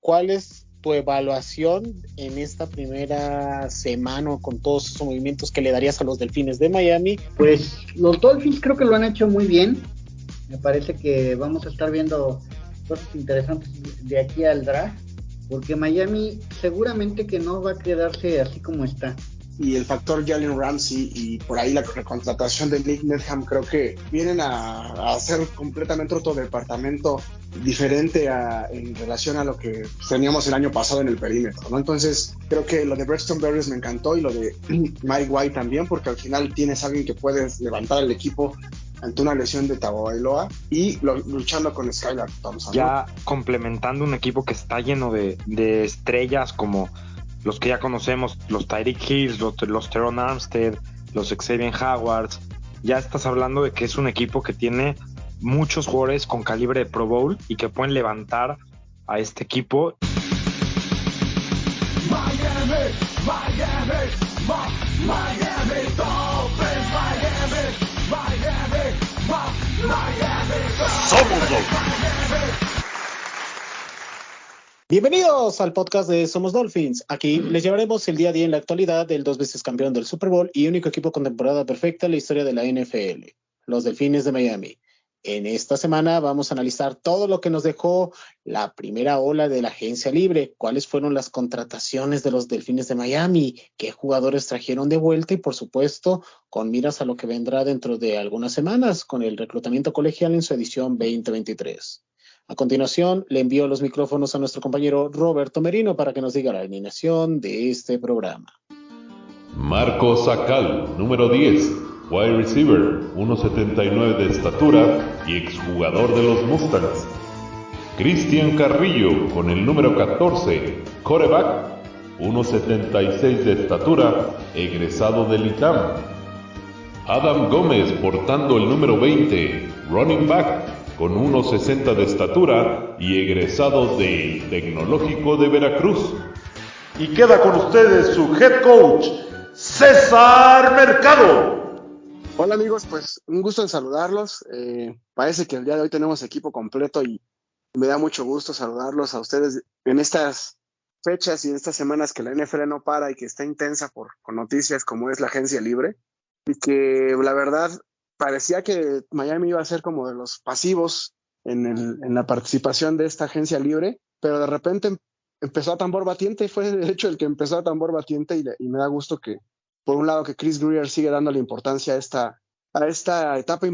¿cuál es tu evaluación en esta primera semana con todos esos movimientos que le darías a los Delfines de Miami? Pues los Dolphins creo que lo han hecho muy bien. Me parece que vamos a estar viendo cosas interesantes de aquí al draft, porque Miami seguramente que no va a quedarse así como está. Y el factor Jalen Ramsey y por ahí la recontratación de Nick Needham creo que vienen a hacer completamente otro departamento diferente en relación a lo que teníamos el año pasado en el perímetro, ¿no? Entonces creo que lo de Braxton Berrios me encantó y lo de Mike White también, porque al final tienes a alguien que puede levantar el equipo ante una lesión de Tagovailoa y luchando con Skylar Thompson, ¿no? Ya complementando un equipo que está lleno de estrellas como los que ya conocemos, los Tyreek Hill, los Teron Armstead, los Xavier Howard. Ya estás hablando de que es un equipo que tiene muchos jugadores con calibre de Pro Bowl y que pueden levantar a este equipo. Miami Dolphins, Miami. Somos Dolphins. Bienvenidos al podcast de Somos Dolphins. Aquí les llevaremos el día a día en la actualidad del 2 veces campeón del Super Bowl y único equipo con temporada perfecta en la historia de la NFL, los Delfines de Miami. En esta semana vamos a analizar todo lo que nos dejó la primera ola de la agencia libre, cuáles fueron las contrataciones de los Delfines de Miami, qué jugadores trajeron de vuelta y, por supuesto, con miras a lo que vendrá dentro de algunas semanas con el reclutamiento colegial en su edición 2023. A continuación, le envío los micrófonos a nuestro compañero Roberto Merino para que nos diga la alineación de este programa. Marco Sacal, número 10, wide receiver, 1.79 de estatura y exjugador de los Mustangs. Cristian Carrillo, con el número 14, quarterback, 1.76 de estatura, egresado del ITAM. Adam Gómez, portando el número 20, running back, con 1.60 de estatura y egresado del Tecnológico de Veracruz. Y queda con ustedes su head coach, César Mercado. Hola amigos, pues un gusto en saludarlos. Parece que el día de hoy tenemos equipo completo y me da mucho gusto saludarlos a ustedes en estas fechas y en estas semanas que la NFL no para y que está intensa con noticias como es la agencia libre y que la verdad parecía que Miami iba a ser como de los pasivos en la participación de esta agencia libre, pero de repente empezó a tambor batiente, fue de hecho el que empezó a tambor batiente y me da gusto que, por un lado, que Chris Grier sigue dándole importancia a esta etapa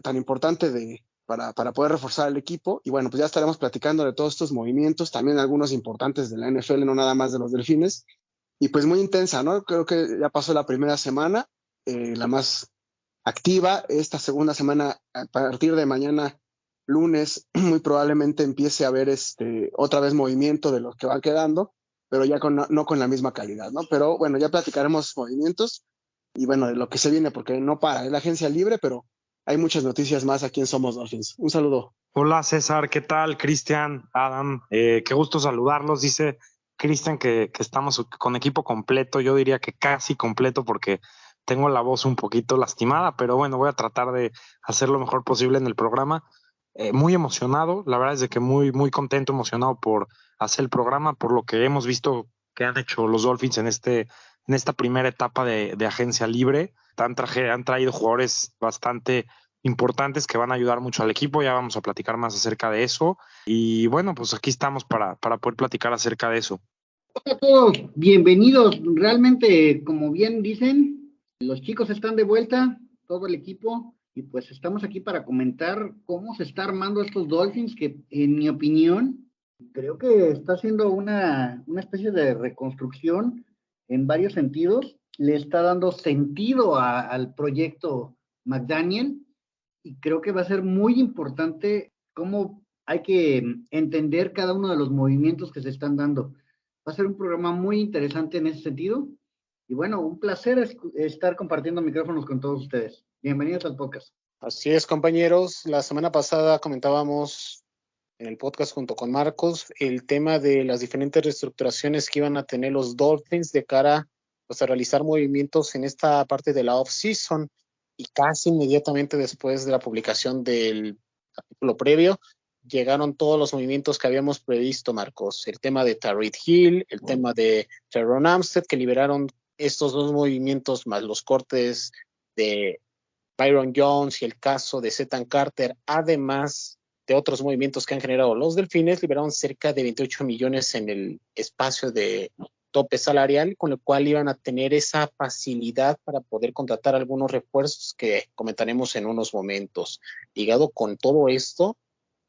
tan importante para poder reforzar el equipo. Y bueno, pues ya estaremos platicando de todos estos movimientos, también algunos importantes de la NFL, no nada más de los Delfines, y pues muy intensa, ¿no? Creo que ya pasó la primera semana, la más activa. Esta segunda semana, a partir de mañana lunes, muy probablemente empiece a haber otra vez movimiento de los que van quedando, pero ya no con la misma calidad, ¿no? Pero bueno, ya platicaremos movimientos y bueno, de lo que se viene, porque no para, es la agencia libre, pero hay muchas noticias más aquí en Somos Dolphins. Un saludo. Hola César, ¿qué tal? Cristian, Adam, qué gusto saludarlos. Dice Cristian que estamos con equipo completo, yo diría que casi completo porque tengo la voz un poquito lastimada, pero bueno, voy a tratar de hacer lo mejor posible en el programa. Muy emocionado, la verdad es de que muy, muy contento, emocionado por hacer el programa, por lo que hemos visto que han hecho los Dolphins en esta primera etapa de agencia libre. Han traído jugadores bastante importantes que van a ayudar mucho al equipo, ya vamos a platicar más acerca de eso. Y bueno, pues aquí estamos para poder platicar acerca de eso. Hola a todos, bienvenidos. Realmente, como bien dicen, los chicos están de vuelta, todo el equipo, y pues estamos aquí para comentar cómo se está armando estos Dolphins, que en mi opinión, creo que está haciendo una especie de reconstrucción en varios sentidos. Le está dando sentido al proyecto McDaniel, y creo que va a ser muy importante cómo hay que entender cada uno de los movimientos que se están dando. Va a ser un programa muy interesante en ese sentido. Y bueno, un placer estar compartiendo micrófonos con todos ustedes. Bienvenidos al podcast. Así es, compañeros. La semana pasada comentábamos en el podcast junto con Marcos el tema de las diferentes reestructuraciones que iban a tener los Dolphins de cara pues, a realizar movimientos en esta parte de la off-season, y casi inmediatamente después de la publicación del artículo previo llegaron todos los movimientos que habíamos previsto, Marcos. El tema de Tyreek Hill, el tema de Terron Armstead, que liberaron estos dos movimientos más los cortes de Byron Jones y el caso de Zetan Carter, además de otros movimientos que han generado los Delfines, liberaron cerca de 28 millones en el espacio de tope salarial, con lo cual iban a tener esa facilidad para poder contratar algunos refuerzos que comentaremos en unos momentos. Ligado con todo esto,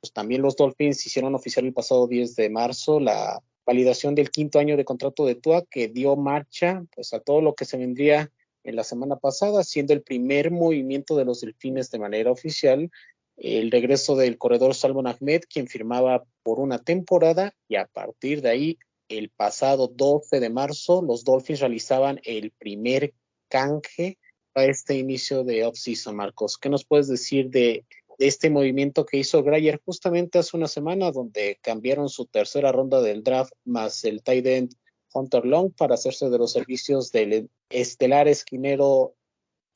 pues también los Dolphins hicieron oficial el pasado 10 de marzo la validación del 5º año de contrato de Tua, que dio marcha pues a todo lo que se vendría en la semana pasada, siendo el primer movimiento de los Delfines de manera oficial el regreso del corredor Salvon Ahmed, quien firmaba por una temporada, y a partir de ahí, el pasado 12 de marzo, los Dolphins realizaban el primer canje para este inicio de off-season, Marcos. ¿Qué nos puedes decir de este movimiento que hizo Grier justamente hace una semana, donde cambiaron su tercera ronda del draft más el tight end Hunter Long para hacerse de los servicios del estelar esquinero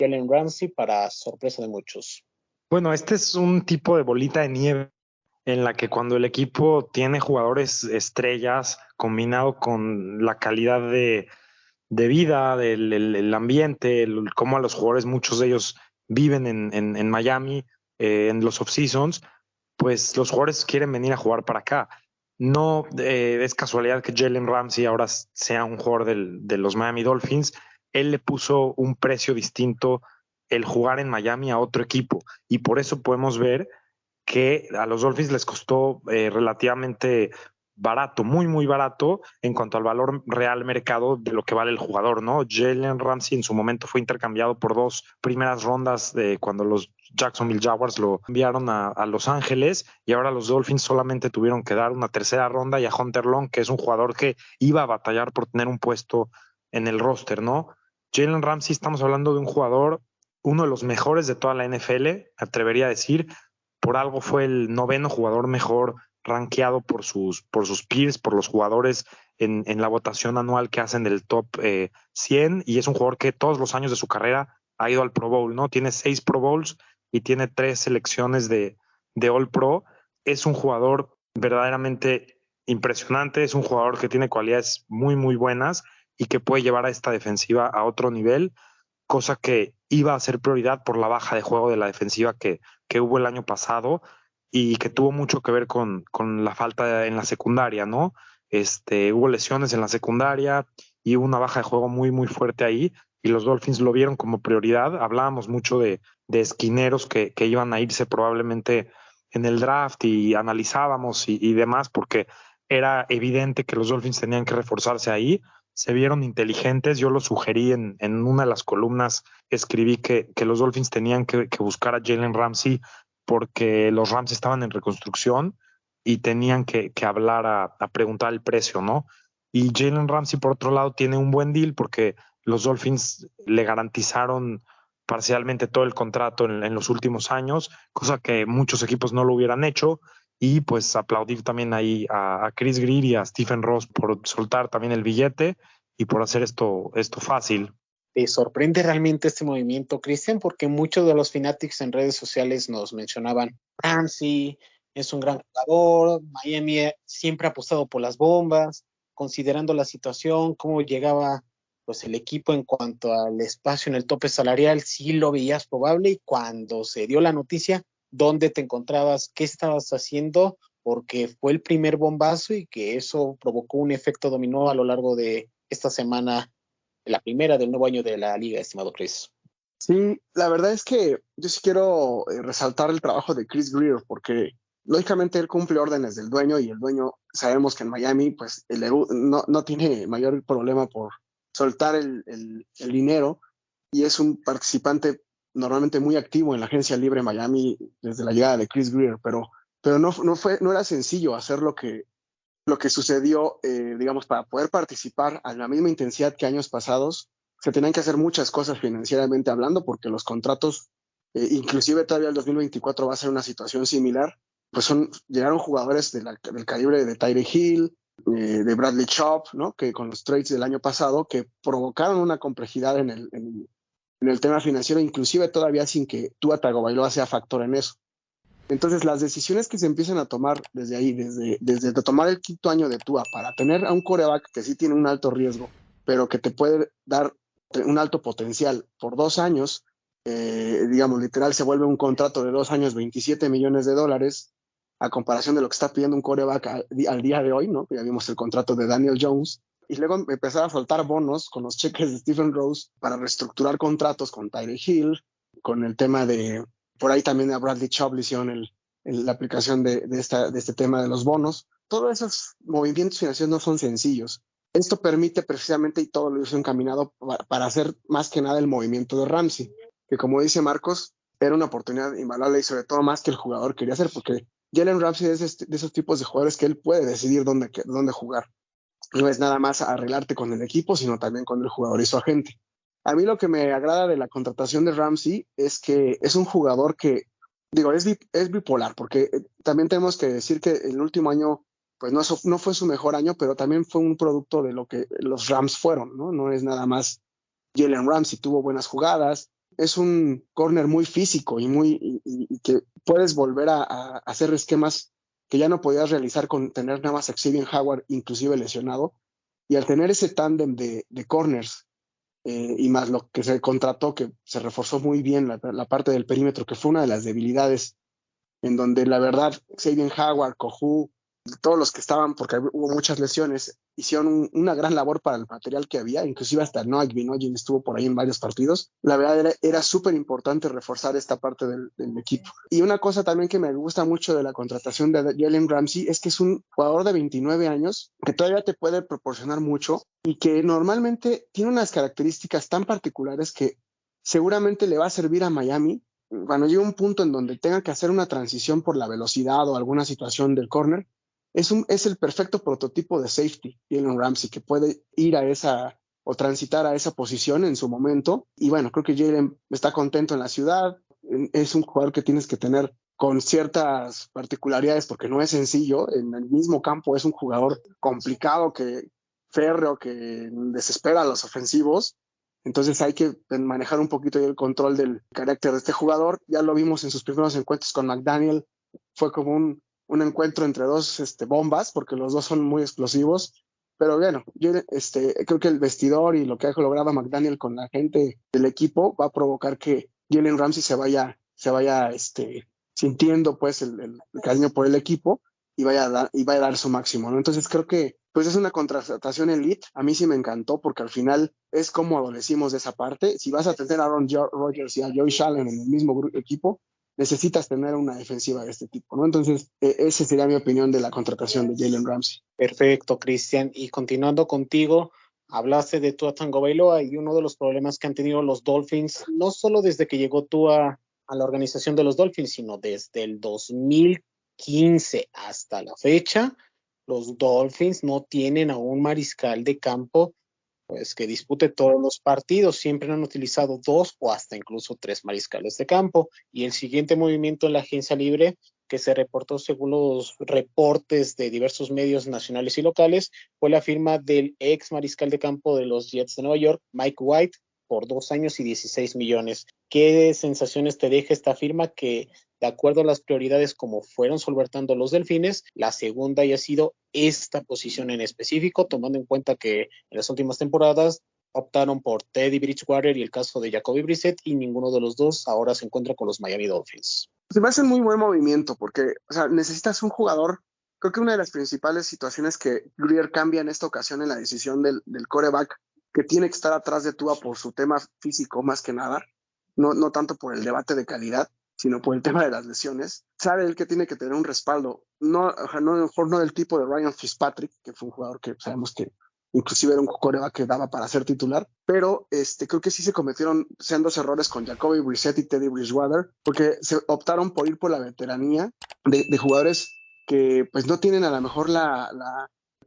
Jalen Ramsey, para sorpresa de muchos? Bueno, este es un tipo de bolita de nieve en la que cuando el equipo tiene jugadores estrellas combinado con la calidad de vida, el ambiente, cómo a los jugadores, muchos de ellos viven en Miami, en los off-seasons, pues los jugadores quieren venir a jugar para acá. No es casualidad que Jalen Ramsey ahora sea un jugador de los Miami Dolphins. Él le puso un precio distinto el jugar en Miami a otro equipo, y por eso podemos ver que a los Dolphins les costó relativamente barato, muy barato en cuanto al valor real mercado de lo que vale el jugador, ¿no? Jalen Ramsey en su momento fue intercambiado por 2 primeras rondas de cuando los Jacksonville Jaguars lo enviaron a Los Ángeles, y ahora los Dolphins solamente tuvieron que dar una tercera ronda y a Hunter Long, que es un jugador que iba a batallar por tener un puesto en el roster, ¿no? Jalen Ramsey, estamos hablando de un jugador, uno de los mejores de toda la NFL, atrevería a decir. Por algo fue el 9º jugador mejor rankeado por sus peers, por los jugadores en la votación anual que hacen del top 100, y es un jugador que todos los años de su carrera ha ido al Pro Bowl, ¿no? Tiene 6 Pro Bowls y tiene 3 selecciones de All Pro. Es un jugador verdaderamente impresionante, es un jugador que tiene cualidades muy buenas y que puede llevar a esta defensiva a otro nivel, cosa que iba a ser prioridad por la baja de juego de la defensiva que hubo el año pasado y que tuvo mucho que ver con la falta en la secundaria, ¿no? Hubo lesiones en la secundaria y hubo una baja de juego muy fuerte ahí, y los Dolphins lo vieron como prioridad. Hablábamos mucho de esquineros que iban a irse probablemente en el draft, y analizábamos y demás, porque era evidente que los Dolphins tenían que reforzarse ahí. Se vieron inteligentes. Yo lo sugerí en una de las columnas, escribí que los Dolphins tenían que buscar a Jalen Ramsey, porque los Rams estaban en reconstrucción y tenían que hablar a preguntar el precio, ¿no? Y Jalen Ramsey, por otro lado, tiene un buen deal porque los Dolphins le garantizaron parcialmente todo el contrato en los últimos años, cosa que muchos equipos no lo hubieran hecho. Y pues aplaudir también ahí a Chris Grier y a Stephen Ross por soltar también el billete y por hacer esto fácil. ¿Te sorprende realmente este movimiento, Cristian? Porque muchos de los fanatics en redes sociales nos mencionaban: Ramsey es un gran jugador, Miami siempre ha apostado por las bombas, considerando la situación, cómo llegaba pues el equipo en cuanto al espacio en el tope salarial, sí lo veías probable. Y cuando se dio la noticia, ¿dónde te encontrabas? ¿Qué estabas haciendo? Porque fue el primer bombazo y que eso provocó un efecto dominó a lo largo de esta semana, la primera del nuevo año de la liga, estimado Chris. Sí, la verdad es que yo sí quiero resaltar el trabajo de Chris Grier, porque lógicamente él cumple órdenes del dueño, y el dueño, sabemos que en Miami pues no tiene mayor problema por soltar el dinero, y es un participante normalmente muy activo en la agencia libre Miami desde la llegada de Chris Grier, pero no era sencillo hacer lo que sucedió, digamos, para poder participar a la misma intensidad que años pasados. Se tenían que hacer muchas cosas financieramente hablando, porque los contratos, inclusive todavía el 2024 va a ser una situación similar. Pues llegaron jugadores del calibre de Tyreek Hill, de Bradley Chubb, ¿no? Que con los trades del año pasado, que provocaron una complejidad en el tema financiero, inclusive todavía sin que Tua Tagovailoa sea factor en eso. Entonces, las decisiones que se empiezan a tomar desde ahí, desde tomar el quinto año de Tua para tener a un quarterback que sí tiene un alto riesgo, pero que te puede dar un alto potencial por 2 años, digamos, literal, se vuelve un contrato de 2 años, $27 millones, a comparación de lo que está pidiendo un quarterback al día de hoy, ¿no? Ya vimos el contrato de Daniel Jones, y luego empezar a soltar bonos con los cheques de Stephen Rose para reestructurar contratos con Tyreek Hill, con el tema de, por ahí también a Bradley Chubb le hicieron la aplicación de este tema de los bonos. Todos esos movimientos financieros no son sencillos. Esto permite precisamente, y todo lo hizo encaminado para hacer más que nada el movimiento de Ramsey, que como dice Marcos, era una oportunidad invaluable y sobre todo más que el jugador quería hacer, porque Jalen Ramsey es de esos tipos de jugadores que él puede decidir dónde jugar. No es nada más arreglarte con el equipo, sino también con el jugador y su agente. A mí lo que me agrada de la contratación de Ramsey es que es un jugador que, digo, es bipolar, porque también tenemos que decir que el último año pues no fue su mejor año, pero también fue un producto de lo que los Rams fueron, ¿no? No es nada más Jalen Ramsey, tuvo buenas jugadas, es un corner muy físico y que puedes volver a hacer esquemas que ya no podías realizar con tener nada más a Xavier Howard inclusive lesionado, y al tener ese tándem de corners y más lo que se contrató, que se reforzó muy bien la parte del perímetro, que fue una de las debilidades, en donde la verdad Xavier Howard, Cohu, todos los que estaban, porque hubo muchas lesiones, hicieron una gran labor para el material que había, inclusive hasta Noah Gbinogi estuvo por ahí en varios partidos. La verdad era súper importante reforzar esta parte del equipo. Y una cosa también que me gusta mucho de la contratación de Jalen Ramsey es que es un jugador de 29 años que todavía te puede proporcionar mucho y que normalmente tiene unas características tan particulares que seguramente le va a servir a Miami cuando llegue un punto en donde tenga que hacer una transición por la velocidad o alguna situación del corner. Es el perfecto prototipo de safety, Jalen Ramsey, que puede ir a esa o transitar a esa posición en su momento. Y bueno, creo que Jalen está contento en la ciudad. Es un jugador que tienes que tener con ciertas particularidades porque no es sencillo. En el mismo campo es un jugador complicado, férreo, que desespera a los ofensivos. Entonces hay que manejar un poquito el control del carácter de este jugador. Ya lo vimos en sus primeros encuentros con McDaniel. Fue como un encuentro entre dos bombas, porque los dos son muy explosivos. Pero bueno, yo creo que el vestidor y lo que ha logrado McDaniel con la gente del equipo va a provocar que Jalen Ramsey se vaya sintiendo pues el cariño por el equipo y vaya a dar su máximo, ¿no? Entonces creo que pues es una contratación elite. A mí sí me encantó porque al final es cómodo, decimos de esa parte. Si vas a tener a Aaron Rodgers y a Josh Allen en el mismo equipo, necesitas tener una defensiva de este tipo, ¿no? Entonces, esa sería mi opinión de la contratación de Jalen Ramsey. Perfecto, Cristian. Y continuando contigo, hablaste de Tua Tagovailoa y uno de los problemas que han tenido los Dolphins, no solo desde que llegó Tua a la organización de los Dolphins, sino desde el 2015 hasta la fecha, los Dolphins no tienen a un mariscal de campo pues que dispute todos los partidos. Siempre han utilizado 2 o hasta incluso 3 mariscales de campo. Y el siguiente movimiento en la agencia libre que se reportó según los reportes de diversos medios nacionales y locales fue la firma del ex mariscal de campo de los Jets de Nueva York, Mike White, por 2 años y 16 millones. ¿Qué sensaciones te deja esta firma que, de acuerdo a las prioridades como fueron solventando los Delfines, la segunda haya sido esta posición en específico, tomando en cuenta que en las últimas temporadas optaron por Teddy Bridgewater y el caso de Jacoby Brissett, y ninguno de los dos ahora se encuentra con los Miami Dolphins? Se me hace un muy buen movimiento porque, o sea, necesitas un jugador. Creo que una de las principales situaciones que Grier cambia en esta ocasión en la decisión del quarterback, que tiene que estar atrás de Tua por su tema físico más que nada, no tanto por el debate de calidad, sino por el tema de las lesiones. Sabe él que tiene que tener un respaldo, no del tipo de Ryan Fitzpatrick, que fue un jugador que sabemos que inclusive era un quarterback que daba para ser titular, pero creo que sí se cometieron sendos errores con Jacoby Brissett y Teddy Bridgewater, porque se optaron por ir por la veteranía de jugadores que pues no tienen a lo mejor la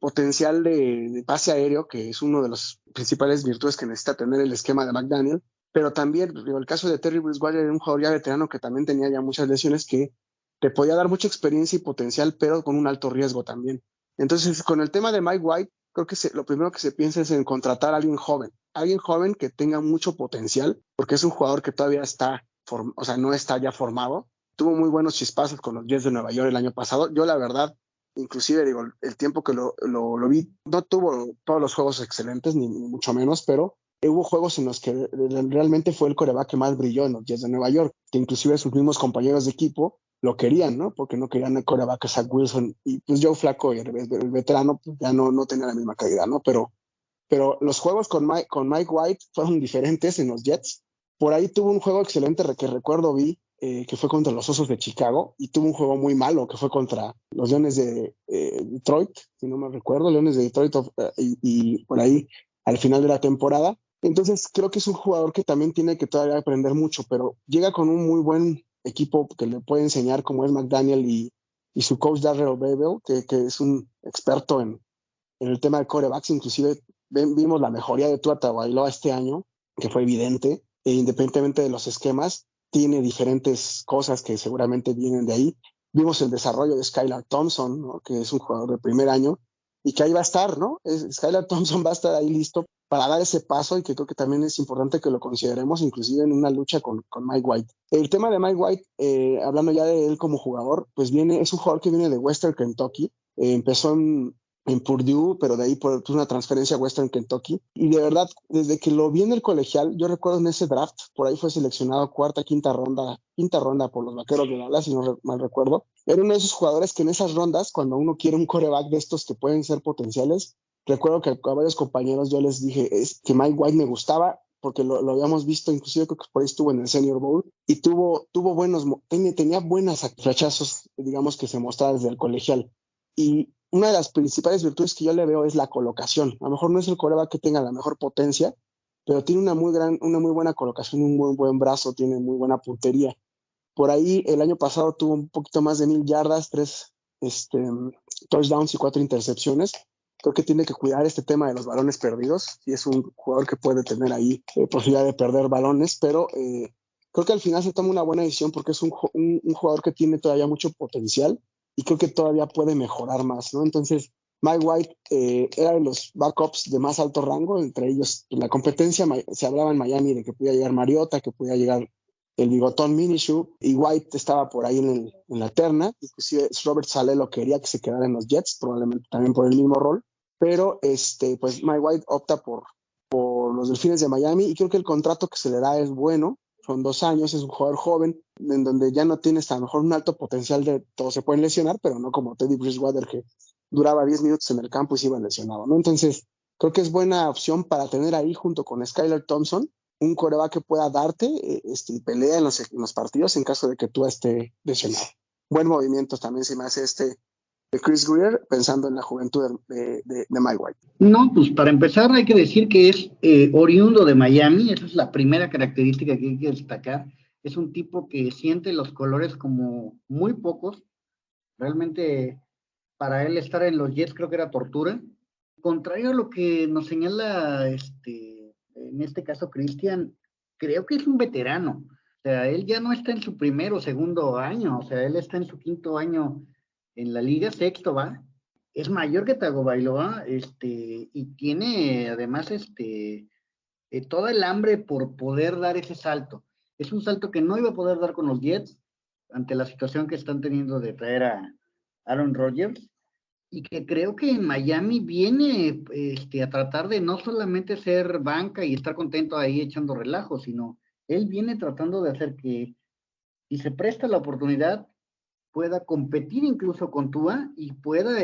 potencial de pase aéreo, que es uno de los principales virtudes que necesita tener el esquema de McDaniel. Pero también, el caso de Teddy Bridgewater era un jugador ya veterano que también tenía ya muchas lesiones, que te podía dar mucha experiencia y potencial, pero con un alto riesgo también. Entonces, con el tema de Mike White, creo que lo primero que se piensa es en contratar a alguien joven que tenga mucho potencial, porque es un jugador que todavía no está ya formado. tuvo muy buenos chispazos con los Jets de Nueva York el año pasado. Yo la verdad, inclusive digo, el tiempo que lo vi, no tuvo todos los juegos excelentes, ni mucho menos, pero hubo juegos en los que realmente fue el quarterback que más brilló en los Jets de Nueva York, que inclusive sus mismos compañeros de equipo lo querían, ¿no? Porque no querían el quarterback a Zach Wilson, y pues Joe Flacco, el veterano, pues ya no tenía la misma calidad, ¿no? Pero los juegos con Mike White fueron diferentes en los Jets. Por ahí tuvo un juego excelente que recuerdo que fue contra los Osos de Chicago, y tuvo un juego muy malo que fue contra los Leones de Detroit, si no me recuerdo, Leones de Detroit, y por ahí al final de la temporada. Entonces creo que es un jugador que también tiene que todavía aprender mucho, pero llega con un muy buen equipo que le puede enseñar, como es McDaniel y su coach Darrell Bevell, que es un experto en el tema de quarterbacks. Inclusive vimos la mejoría de Tua Tagovailoa este año, que fue evidente, e independientemente de los esquemas, tiene diferentes cosas que seguramente vienen de ahí. Vimos el desarrollo de Skylar Thompson, ¿no? Que es un jugador de primer año, y que ahí va a estar, ¿no? Skylar Thompson va a estar ahí listo para dar ese paso, y que creo que también es importante que lo consideremos, inclusive en una lucha con Mike White. El tema de Mike White, hablando ya de él como jugador, pues es un jugador que viene de Western Kentucky, empezó en Purdue, pero de ahí por una transferencia a Western Kentucky, y de verdad, desde que lo vi en el colegial, yo recuerdo en ese draft, por ahí fue seleccionado quinta ronda por los Vaqueros de Dallas, si no mal recuerdo. Era uno de esos jugadores que en esas rondas, cuando uno quiere un quarterback de estos que pueden ser potenciales, recuerdo que a varios compañeros yo les dije es que Mike White me gustaba, porque lo habíamos visto, inclusive creo que por ahí estuvo en el Senior Bowl, y tenía buenas flechazos, digamos, que se mostraba desde el colegial. Y una de las principales virtudes que yo le veo es la colocación. A lo mejor no es el quarterback que tenga la mejor potencia, pero tiene una muy buena colocación, un muy buen brazo, tiene muy buena puntería. Por ahí el año pasado tuvo un poquito más de 1,000 yardas, 3 touchdowns y 4 intercepciones. Creo que tiene que cuidar este tema de los balones perdidos, y es un jugador que puede tener ahí posibilidad de perder balones, pero creo que al final se toma una buena decisión, porque es un jugador que tiene todavía mucho potencial, y creo que todavía puede mejorar más, ¿no? Entonces, Mike White era de los backups de más alto rango, entre ellos la competencia. Se hablaba en Miami de que podía llegar Mariota, que podía llegar el bigotón Minshew, y White estaba por ahí en la terna. Inclusive Robert Saleh lo quería que se quedara en los Jets, probablemente también por el mismo rol, pero pues Mike White opta por los Delfines de Miami, y creo que el contrato que se le da es bueno. Son 2 años, es un jugador joven, en donde ya no tienes a lo mejor un alto potencial de todos se pueden lesionar, pero no como Teddy Bridgewater, que duraba 10 minutos en el campo y se iba lesionado, ¿no? Entonces, creo que es buena opción para tener ahí junto con Skylar Thompson un quarterback que pueda darte y pelea en los partidos en caso de que tú esté lesionado. Buen movimiento también se me hace de Chris Greer, pensando en la juventud de Mike White. No, pues para empezar hay que decir que es oriundo de Miami. Esa es la primera característica que hay que destacar. Es un tipo que siente los colores como muy pocos. Realmente para él estar en los Jets creo que era tortura. Contrario a lo que nos señala en este caso Christian, creo que es un veterano. O sea, él ya no está en su primer o segundo año, o sea, él está en su 5º año en la liga, 6º va. Es mayor que Tagovailoa, y tiene además todo el hambre por poder dar ese salto. Es un salto que no iba a poder dar con los Jets ante la situación que están teniendo de traer a Aaron Rodgers, y que creo que en Miami viene a tratar de no solamente ser banca y estar contento ahí echando relajo, sino él viene tratando de hacer que, si se presta la oportunidad, pueda competir incluso con Tua y pueda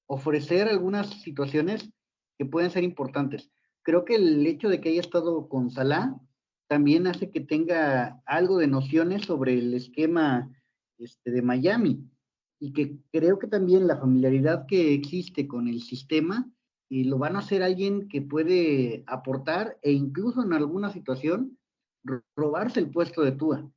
ofrecer algunas situaciones que pueden ser importantes. Creo que el hecho de que haya estado con Salah también hace que tenga algo de nociones sobre el esquema de Miami, y que creo que también la familiaridad que existe con el sistema lo van a hacer alguien que puede aportar e incluso en alguna situación robarse el puesto de Tua.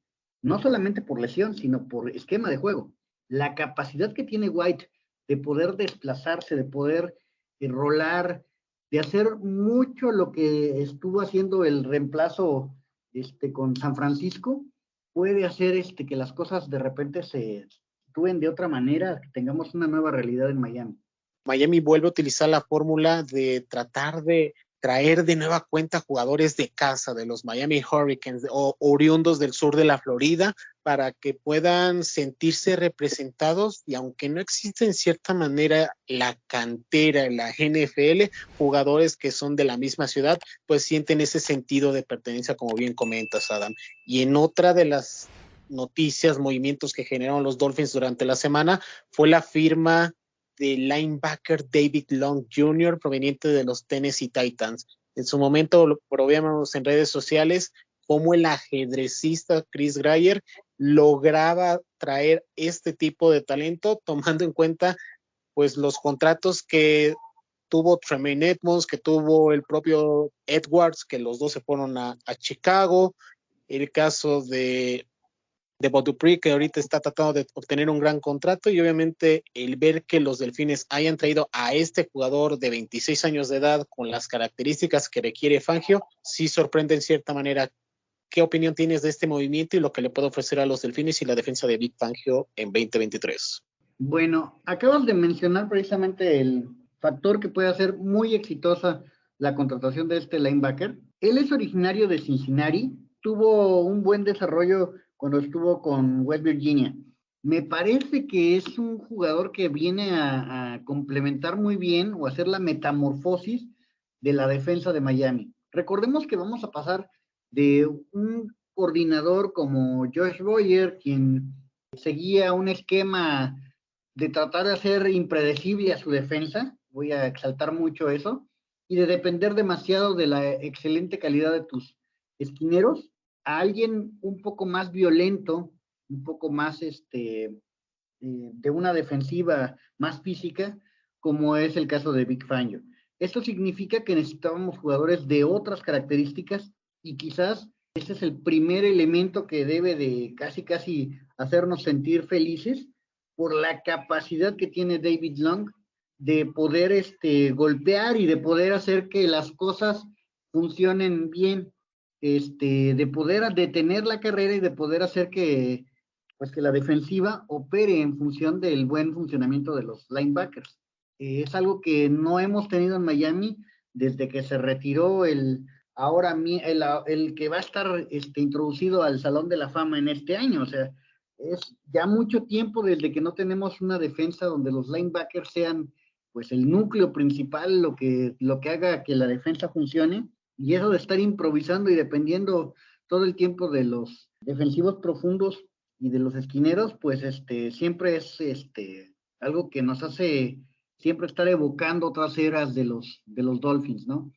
No solamente por lesión, sino por esquema de juego. La capacidad que tiene White de poder desplazarse, de poder rolar, de hacer mucho lo que estuvo haciendo el reemplazo con San Francisco, puede hacer que las cosas de repente se actúen de otra manera, que tengamos una nueva realidad en Miami. Miami vuelve a utilizar la fórmula de tratar de traer de nueva cuenta jugadores de casa de los Miami Hurricanes o oriundos del sur de la Florida para que puedan sentirse representados, y aunque no existe en cierta manera la cantera en la NFL, jugadores que son de la misma ciudad, pues sienten ese sentido de pertenencia, como bien comentas, Adam. Y en otra de las noticias, movimientos que generaron los Dolphins durante la semana, fue la firma del linebacker David Long Jr., proveniente de los Tennessee Titans. En su momento lo probamos en redes sociales cómo el ajedrecista Chris Greyer lograba traer este tipo de talento, tomando en cuenta pues los contratos que tuvo Tremaine Edmonds, que tuvo el propio Edwards, que los dos se fueron a Chicago, el caso de Bud Dupree, que ahorita está tratando de obtener un gran contrato, y obviamente el ver que los Delfines hayan traído a este jugador de 26 años de edad con las características que requiere Fangio, sí sorprende en cierta manera. ¿Qué opinión tienes de este movimiento y lo que le puede ofrecer a los Delfines y la defensa de Vic Fangio en 2023? Bueno, acabas de mencionar precisamente el factor que puede hacer muy exitosa la contratación de este linebacker. Él es originario de Cincinnati, tuvo un buen desarrollo cuando estuvo con West Virginia. Me parece que es un jugador que viene a complementar muy bien o hacer la metamorfosis de la defensa de Miami. Recordemos que vamos a pasar de un coordinador como Josh Boyer, quien seguía un esquema de tratar de hacer impredecible a su defensa, voy a exaltar mucho eso, y de depender demasiado de la excelente calidad de tus esquineros, a alguien un poco más violento, un poco más de una defensiva más física, como es el caso de Vic Fangio. Esto significa que necesitábamos jugadores de otras características, y quizás este es el primer elemento que debe de casi hacernos sentir felices por la capacidad que tiene David Long de poder golpear y de poder hacer que las cosas funcionen bien, de poder detener la carrera y de poder hacer que la defensiva opere en función del buen funcionamiento de los linebackers. Es algo que no hemos tenido en Miami desde que se retiró el que va a estar introducido al Salón de la Fama en este año. O sea, es ya mucho tiempo desde que no tenemos una defensa donde los linebackers sean pues el núcleo principal, lo que haga que la defensa funcione, y eso de estar improvisando y dependiendo todo el tiempo de los defensivos profundos y de los esquineros, pues siempre es algo que nos hace siempre estar evocando otras eras de los Dolphins, ¿no?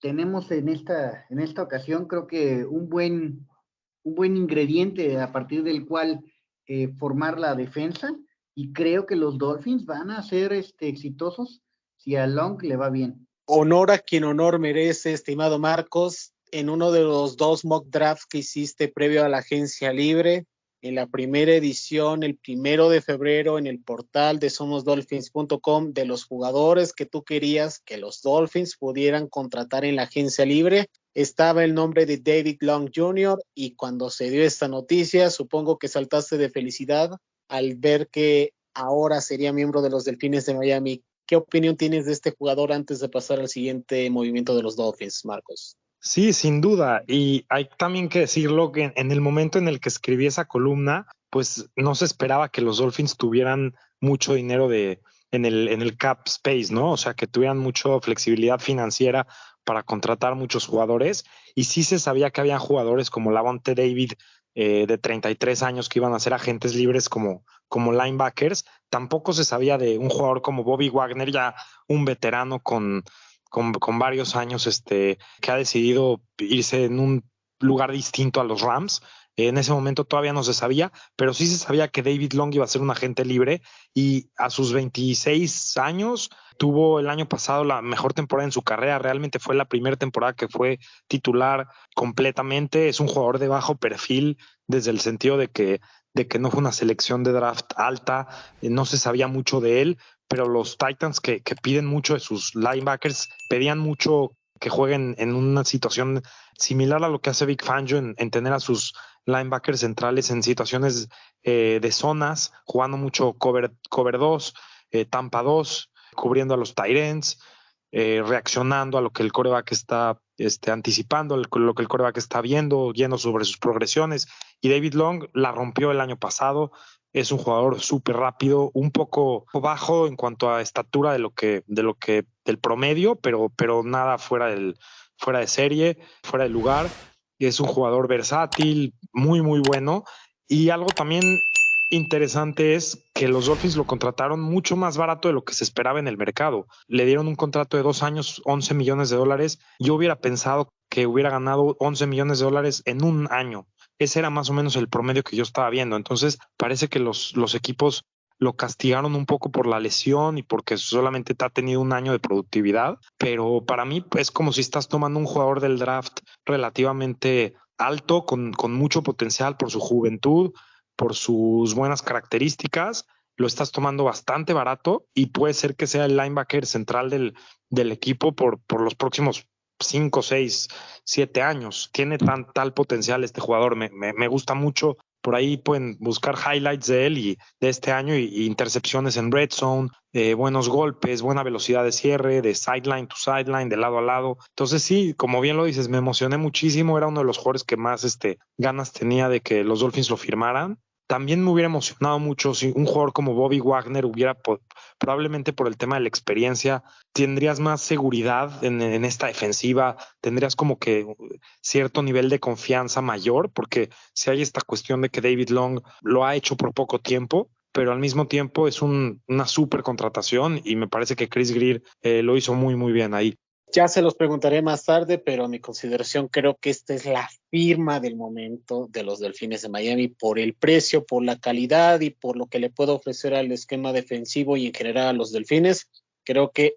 Tenemos en esta ocasión, creo que un buen ingrediente a partir del cual formar la defensa, y creo que los Dolphins van a ser exitosos si a Long le va bien. Honor a quien honor merece, estimado Marcos. En uno de los 2 mock drafts que hiciste previo a la agencia libre, en la primera edición, el 1 de febrero, en el portal de somosdolphins.com, de los jugadores que tú querías que los Dolphins pudieran contratar en la agencia libre, estaba el nombre de David Long Jr., y cuando se dio esta noticia, supongo que saltaste de felicidad al ver que ahora sería miembro de los Delfines de Miami. ¿Qué opinión tienes de este jugador antes de pasar al siguiente movimiento de los Dolphins, Marcos? Sí, sin duda. Y hay también que decirlo que en el momento en el que escribí esa columna, pues no se esperaba que los Dolphins tuvieran mucho dinero en el cap space, ¿no? O sea, que tuvieran mucha flexibilidad financiera para contratar muchos jugadores. Y sí se sabía que había jugadores como Lavonte David, de 33 años, que iban a ser agentes libres como linebackers. Tampoco se sabía de un jugador como Bobby Wagner, ya un veterano con varios años, que ha decidido irse en un lugar distinto a los Rams. En ese momento todavía no se sabía, pero sí se sabía que David Long iba a ser un agente libre, y a sus 26 años tuvo el año pasado la mejor temporada en su carrera. Realmente fue la primera temporada que fue titular completamente. Es un jugador de bajo perfil desde el sentido de que no fue una selección de draft alta, no se sabía mucho de él, pero los Titans, que piden mucho de sus linebackers, pedían mucho que jueguen en una situación similar a lo que hace Vic Fangio, en tener a sus linebackers centrales en situaciones de zonas, jugando mucho cover 2, Tampa 2, cubriendo a los tight ends. reaccionando a lo que el quarterback está anticipando, lo que el quarterback está viendo, yendo sobre sus progresiones. Y David Long la rompió el año pasado. Es un jugador súper rápido, un poco bajo en cuanto a estatura del promedio, pero nada fuera de serie, fuera de lugar. Es un jugador versátil, muy, muy bueno. Y algo también interesante es que los Dolphins lo contrataron mucho más barato de lo que se esperaba en el mercado. Le dieron un contrato de 2 años, $11 millones. Yo hubiera pensado que hubiera ganado $11 millones en un año. Ese era más o menos el promedio que yo estaba viendo. Entonces parece que los equipos lo castigaron un poco por la lesión y porque solamente ha tenido un año de productividad, pero para mí es como si estás tomando un jugador del draft relativamente alto, con mucho potencial por su juventud, por sus buenas características, lo estás tomando bastante barato y puede ser que sea el linebacker central del equipo por los próximos 5, 6, 7 años. Tiene tal potencial este jugador, me gusta mucho. Por ahí pueden buscar highlights de él y de este año y intercepciones en red zone, buenos golpes, buena velocidad de cierre, de sideline to sideline, de lado a lado. Entonces sí, como bien lo dices, me emocioné muchísimo. Era uno de los jugadores que más ganas tenía de que los Dolphins lo firmaran. También me hubiera emocionado mucho si un jugador como Bobby Wagner hubiera, probablemente por el tema de la experiencia, tendrías más seguridad en esta defensiva, tendrías como que cierto nivel de confianza mayor, porque si hay esta cuestión de que David Long lo ha hecho por poco tiempo, pero al mismo tiempo es una súper contratación y me parece que Chris Grier lo hizo muy, muy bien ahí. Ya se los preguntaré más tarde, pero a mi consideración creo que esta es la firma del momento de los Delfines de Miami por el precio, por la calidad y por lo que le puedo ofrecer al esquema defensivo y en general a los Delfines. Creo que,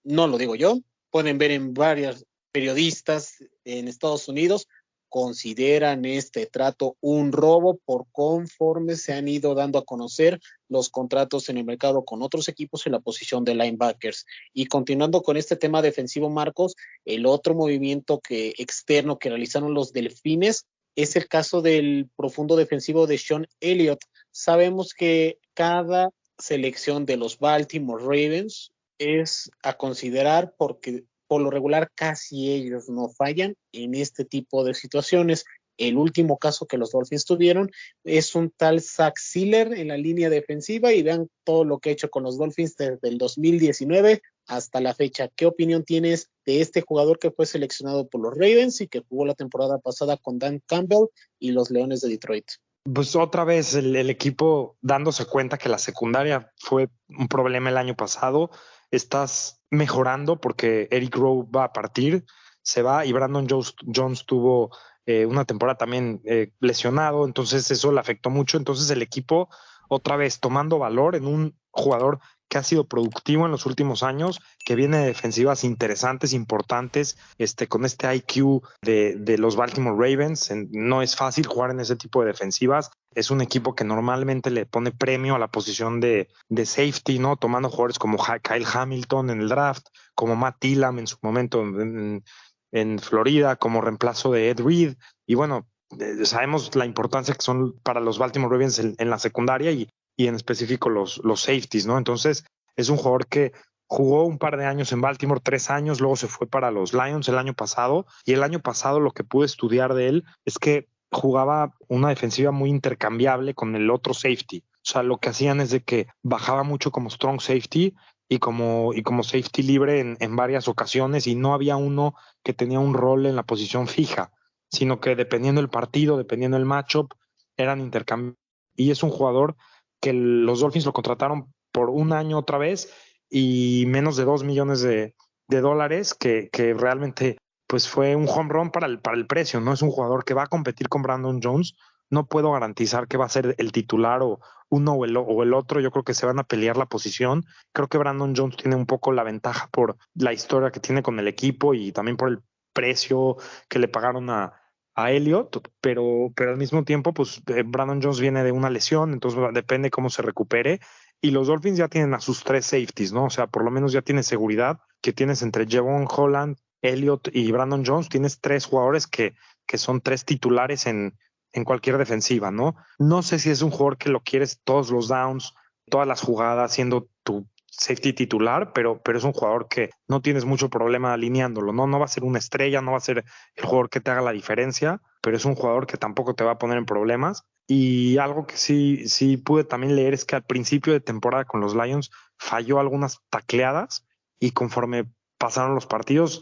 no lo digo yo, pueden ver en varios periodistas en Estados Unidos, consideran este trato un robo por conforme se han ido dando a conocer los contratos en el mercado con otros equipos en la posición de linebackers. Y continuando con este tema defensivo, Marcos, el otro movimiento externo que realizaron los Delfines es el caso del profundo defensivo de Sean Elliott. Sabemos que cada selección de los Baltimore Ravens es a considerar porque por lo regular casi ellos no fallan en este tipo de situaciones. El último caso que los Dolphins tuvieron es un tal Zach Sieler en la línea defensiva y vean todo lo que ha hecho con los Dolphins desde el 2019 hasta la fecha. ¿Qué opinión tienes de este jugador que fue seleccionado por los Ravens y que jugó la temporada pasada con Dan Campbell y los Leones de Detroit? Pues otra vez el equipo dándose cuenta que la secundaria fue un problema el año pasado. Estás mejorando porque Eric Rowe va a partir, se va, y Brandon Jones tuvo una temporada también lesionado, entonces eso le afectó mucho. Entonces el equipo otra vez tomando valor en un jugador que ha sido productivo en los últimos años, que viene de defensivas interesantes, importantes, con este IQ de los Baltimore Ravens. No es fácil jugar en ese tipo de defensivas. Es un equipo que normalmente le pone premio a la posición de safety, ¿no? Tomando jugadores como Kyle Hamilton en el draft, como Matt Elam en su momento en Florida, como reemplazo de Ed Reed. Y bueno, sabemos la importancia que son para los Baltimore Ravens en la secundaria y en específico los safeties, ¿no? Entonces es un jugador que jugó un par de años en Baltimore, 3 años, luego se fue para los Lions el año pasado, y el año pasado lo que pude estudiar de él es que jugaba una defensiva muy intercambiable con el otro safety. O sea, lo que hacían es de que bajaba mucho como strong safety y como safety libre en varias ocasiones, y no había uno que tenía un rol en la posición fija, sino que dependiendo del partido, dependiendo del matchup, eran intercambiables. Y es un jugador que los Dolphins lo contrataron por un año otra vez y menos de $2 millones que realmente pues fue un home run para el precio, ¿no? Es un jugador que va a competir con Brandon Jones. No puedo garantizar que va a ser el titular o uno o el otro. Yo creo que se van a pelear la posición. Creo que Brandon Jones tiene un poco la ventaja por la historia que tiene con el equipo y también por el precio que le pagaron a Elliott, pero al mismo tiempo, pues Brandon Jones viene de una lesión, entonces depende cómo se recupere. Y los Dolphins ya tienen a sus 3 safeties, ¿no? O sea, por lo menos ya tienes seguridad que tienes entre Javon Holland, Elliott y Brandon Jones. Tienes 3 jugadores que son 3 titulares en cualquier defensiva, ¿no? No sé si es un jugador que lo quieres todos los downs, todas las jugadas, siendo tu safety titular, pero es un jugador que no tienes mucho problema alineándolo, ¿no? No va a ser una estrella, no va a ser el jugador que te haga la diferencia, pero es un jugador que tampoco te va a poner en problemas. Y algo que sí pude también leer es que al principio de temporada con los Lions falló algunas tacleadas y conforme pasaron los partidos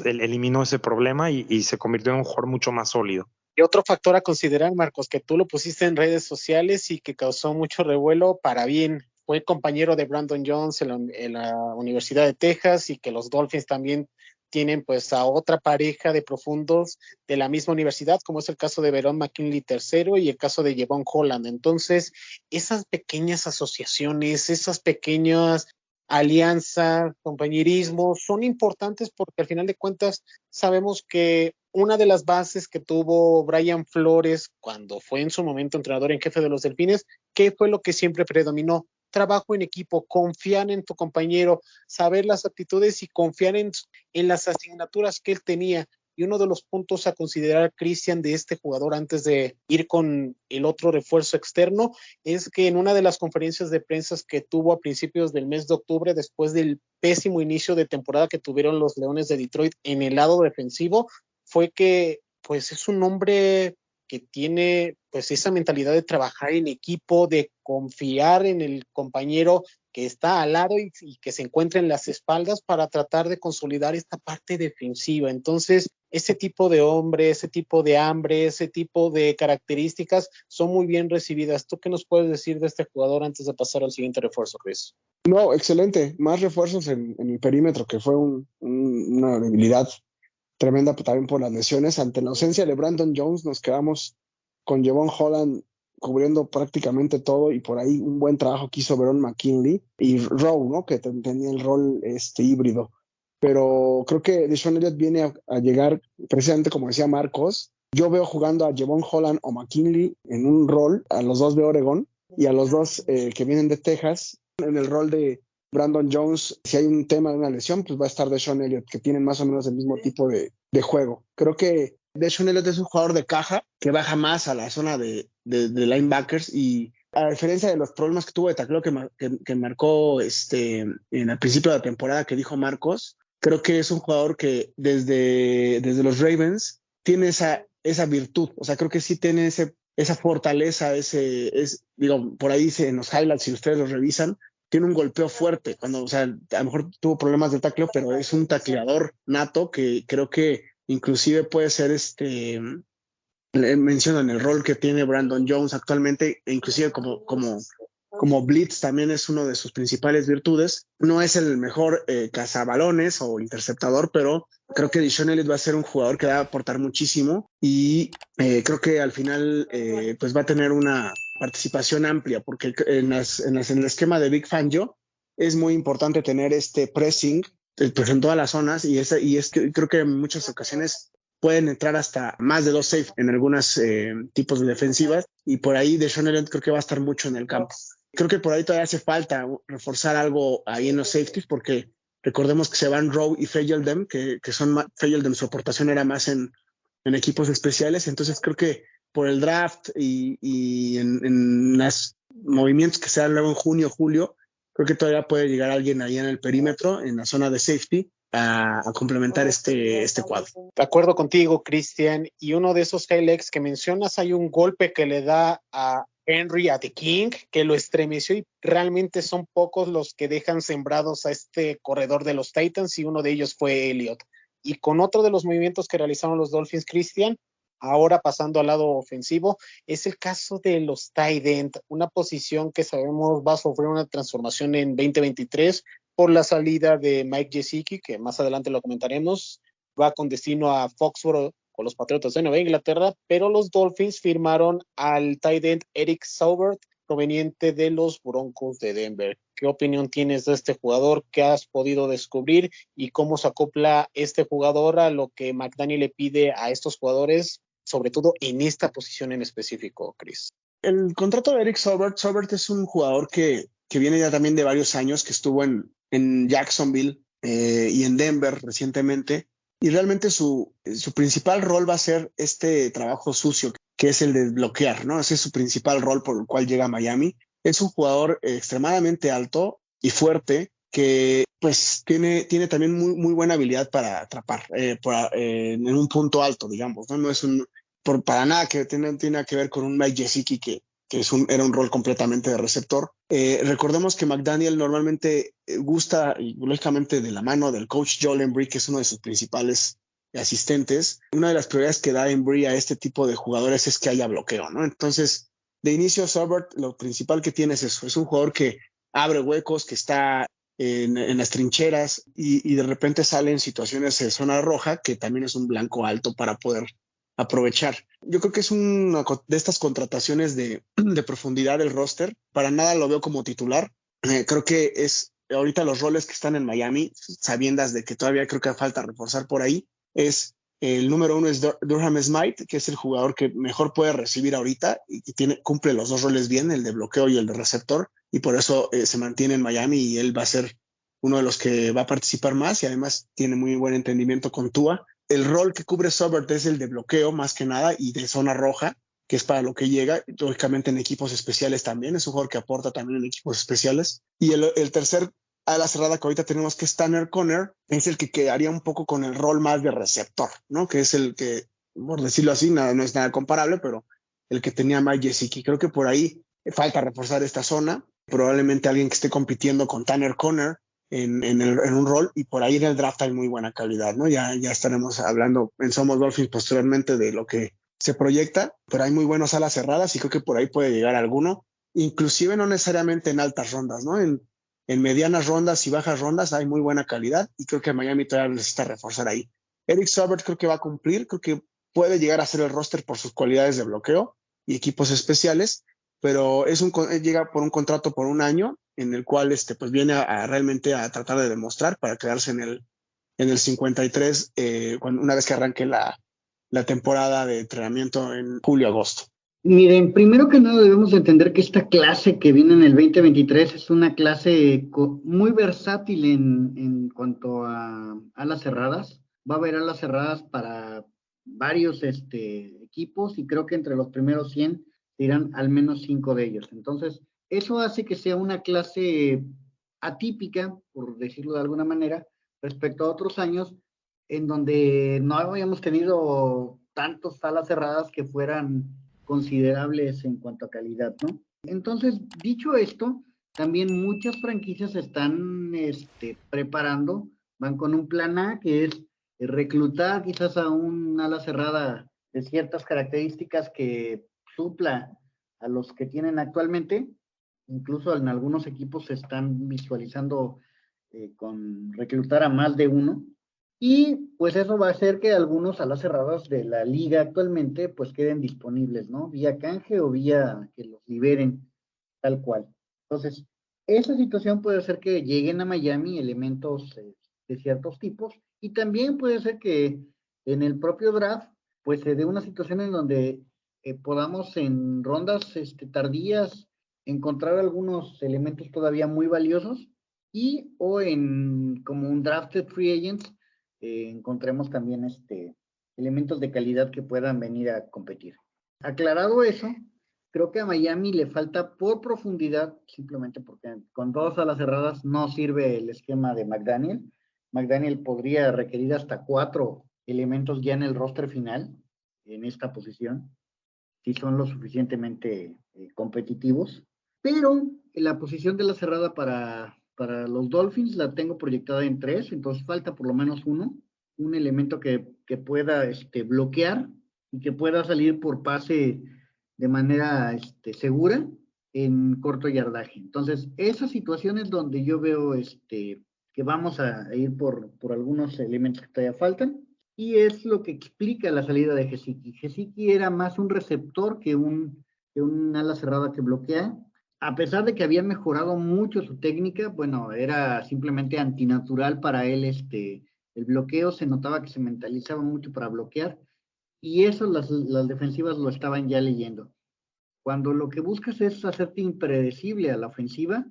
eliminó ese problema y se convirtió en un jugador mucho más sólido. Y otro factor a considerar, Marcos, que tú lo pusiste en redes sociales y que causó mucho revuelo para bien, fue compañero de Brandon Jones en la Universidad de Texas, y que los Dolphins también tienen pues a otra pareja de profundos de la misma universidad, como es el caso de Verón McKinley III y el caso de Jevon Holland. Entonces, esas pequeñas asociaciones, esas pequeñas alianzas, compañerismo, son importantes porque al final de cuentas sabemos que una de las bases que tuvo Brian Flores cuando fue en su momento entrenador en jefe de los Delfines, ¿qué fue lo que siempre predominó? Trabajo en equipo, confiar en tu compañero, saber las aptitudes y confiar en las asignaturas que él tenía. Y uno de los puntos a considerar, Cristian, de este jugador antes de ir con el otro refuerzo externo, es que en una de las conferencias de prensa que tuvo a principios del mes de octubre, después del pésimo inicio de temporada que tuvieron los Leones de Detroit en el lado defensivo, fue que pues es un hombre que tiene pues esa mentalidad de trabajar en equipo, de confiar en el compañero que está al lado y que se encuentra en las espaldas para tratar de consolidar esta parte defensiva. Entonces, ese tipo de hombre, ese tipo de hambre, ese tipo de características son muy bien recibidas. ¿Tú qué nos puedes decir de este jugador antes de pasar al siguiente refuerzo, Chris? No, excelente. Más refuerzos en el perímetro, que fue una debilidad tremenda también por las lesiones. Ante la ausencia de Brandon Jones, nos quedamos con Jevon Holland cubriendo prácticamente todo, y por ahí un buen trabajo que hizo Verón McKinley y Rowe, ¿no? Que tenía el rol híbrido. Pero creo que DeShaun Elliott viene a llegar precisamente como decía Marcos. Yo veo jugando a Jevon Holland o McKinley en un rol, a los dos de Oregon y a los dos que vienen de Texas, en el rol de Brandon Jones. Si hay un tema de una lesión, pues va a estar DeShaun Elliott, que tienen más o menos el mismo tipo de juego. Creo que DeShaun Elliott es un jugador de caja que baja más a la zona de linebackers, y a diferencia de los problemas que tuvo de tacleo que marcó en el principio de la temporada, que dijo Marcos, creo que es un jugador que desde los tiene esa virtud. O sea, creo que sí tiene esa fortaleza, por ahí dice en los highlights, si ustedes los revisan, tiene un golpeo fuerte, a lo mejor tuvo problemas de tacleo, pero es un tacleador nato que creo que inclusive puede ser mencionan el rol que tiene Brandon Jones actualmente, e inclusive como blitz también es uno de sus principales virtudes. No es el mejor cazabalones o interceptador, pero creo que DeShaun Elliott va a ser un jugador que va a aportar muchísimo, y creo que al final pues va a tener una participación amplia, porque en el esquema de Vic Fangio es muy importante tener este pressing pues en todas las zonas, y es que creo que en muchas ocasiones pueden entrar hasta más de 2 safe en algunos tipos de defensivas, y por ahí DeShaun Elliott creo que va a estar mucho en el campo. Creo que por ahí todavía hace falta reforzar algo ahí en los safeties, porque recordemos que se van Rowe y Fejeldem, que son Fejeldem, su aportación era más en equipos especiales. Entonces creo que por el draft y en los movimientos que se dan luego en junio, julio, creo que todavía puede llegar alguien ahí en el perímetro, en la zona de safety, a complementar este cuadro. De acuerdo contigo, Cristian, y uno de esos highlights que mencionas, hay un golpe que le da a Henry a The King, que lo estremeció, y realmente son pocos los que dejan sembrados a este corredor de los Titans, y uno de ellos fue Elliott. Y con otro de los movimientos que realizaron los Dolphins, Cristian, ahora pasando al lado ofensivo, es el caso de los tight end, una posición que sabemos va a sufrir una transformación en 2023 por la salida de Mike Gesicki, que más adelante lo comentaremos, va con destino a Foxborough con los Patriotas de Nueva Inglaterra, pero los Dolphins firmaron al tight end Eric Saubert, proveniente de los Broncos de Denver. ¿Qué opinión tienes de este jugador? ¿Qué has podido descubrir? ¿Y cómo se acopla este jugador a lo que McDaniel le pide a estos jugadores, sobre todo en esta posición en específico, Chris? El contrato de Eric Saubert es un jugador que viene ya también de varios años, que estuvo en Jacksonville y en Denver recientemente, y realmente su principal rol va a ser este trabajo sucio, que es el de bloquear, ¿no? Ese es su principal rol por el cual llega a Miami. Es un jugador extremadamente alto y fuerte, que pues tiene también muy buena habilidad para atrapar en un punto alto, digamos, ¿no? No es para nada que tiene que ver con un Mike Gesicki que era un rol completamente de receptor. Recordemos que McDaniel normalmente gusta, y lógicamente de la mano del coach Joel Embiid, que es uno de sus principales asistentes. Una de las prioridades que da Embiid a este tipo de jugadores es que haya bloqueo, ¿no? Entonces, de inicio, Sobert, lo principal que tiene es eso, es un jugador que abre huecos, que está en las trincheras y de repente sale en situaciones de zona roja, que también es un blanco alto para poder aprovechar. Yo creo que es una de estas contrataciones de profundidad del roster. Para nada lo veo como titular. Creo que es ahorita los roles que están en Miami, sabiendas de que todavía creo que falta reforzar por ahí, es el número 1 es Durham Smythe, que es el jugador que mejor puede recibir ahorita y cumple los dos roles bien, el de bloqueo y el de receptor, y por eso se mantiene en Miami y él va a ser uno de los que va a participar más y además tiene muy buen entendimiento con Tua. El rol que cubre Sobert es el de bloqueo más que nada y de zona roja, que es para lo que llega, lógicamente en equipos especiales también, es un jugador que aporta también en equipos especiales. Y el tercer ala cerrada que ahorita tenemos, que es Tanner Conner, es el que quedaría un poco con el rol más de receptor, ¿no? Que es el que, por decirlo así, no es nada comparable, pero el que tenía Mike Gesicki. Creo que por ahí falta reforzar esta zona, probablemente alguien que esté compitiendo con Tanner Conner en un rol, y por ahí en el draft hay muy buena calidad, ¿no? Ya estaremos hablando en Somos Dolphins posteriormente de lo que se proyecta, pero hay muy buenos alas cerradas y creo que por ahí puede llegar alguno, inclusive no necesariamente en altas rondas, ¿no? En medianas rondas y bajas rondas hay muy buena calidad y creo que Miami todavía necesita reforzar ahí. Eric Sobert creo que va a cumplir, creo que puede llegar a ser el roster por sus cualidades de bloqueo y equipos especiales, pero llega por un contrato por un año en el cual pues viene realmente a tratar de demostrar para quedarse en el 53 una vez que arranque la temporada de entrenamiento en julio-agosto. Miren, primero que nada debemos entender que esta clase que viene en el 2023 es una clase muy versátil en cuanto a alas cerradas. Va a haber alas cerradas para varios equipos y creo que entre los primeros 100 irán al menos 5 de ellos. Entonces, eso hace que sea una clase atípica, por decirlo de alguna manera, respecto a otros años en donde no habíamos tenido tantos alas cerradas que fueran considerables en cuanto a calidad, ¿no? Entonces, dicho esto, también muchas franquicias se están preparando, van con un plan A, que es reclutar quizás a un ala cerrada de ciertas características que supla a los que tienen actualmente. Incluso en algunos equipos se están visualizando con reclutar a más de uno. Y pues eso va a hacer que algunos alas cerradas de la liga actualmente pues queden disponibles, ¿no? Vía canje o vía que los liberen tal cual. Entonces, esa situación puede hacer que lleguen a Miami elementos de ciertos tipos y también puede ser que en el propio draft pues se dé una situación en donde podamos en rondas tardías encontrar algunos elementos todavía muy valiosos y o en como un drafted free agents encontremos también elementos de calidad que puedan venir a competir. Aclarado eso, creo que a Miami le falta por profundidad, simplemente porque con 2 alas cerradas no sirve el esquema de McDaniel. McDaniel podría requerir hasta 4 elementos ya en el roster final, en esta posición, si son lo suficientemente competitivos. Pero la posición de la cerrada para los Dolphins la tengo proyectada en 3, entonces falta por lo menos un elemento que pueda bloquear y que pueda salir por pase de manera segura en corto yardaje. Entonces, esas situaciones donde yo veo que vamos a ir por algunos elementos que todavía faltan, y es lo que explica la salida de Gesicki. Gesicki era más un receptor que un ala cerrada que bloquea. A pesar de que había mejorado mucho su técnica, bueno, era simplemente antinatural para él el bloqueo, se notaba que se mentalizaba mucho para bloquear, y eso las defensivas lo estaban ya leyendo. Cuando lo que buscas es hacerte impredecible a la ofensiva,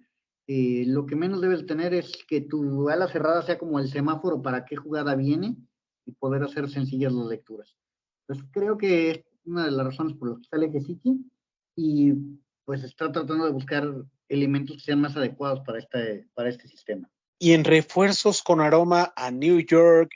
lo que menos debes tener es que tu ala cerrada sea como el semáforo para qué jugada viene y poder hacer sencillas las lecturas. Entonces creo que es una de las razones por las que sale Gesicki y pues está tratando de buscar elementos que sean más adecuados para este sistema. Y en refuerzos con aroma a New York,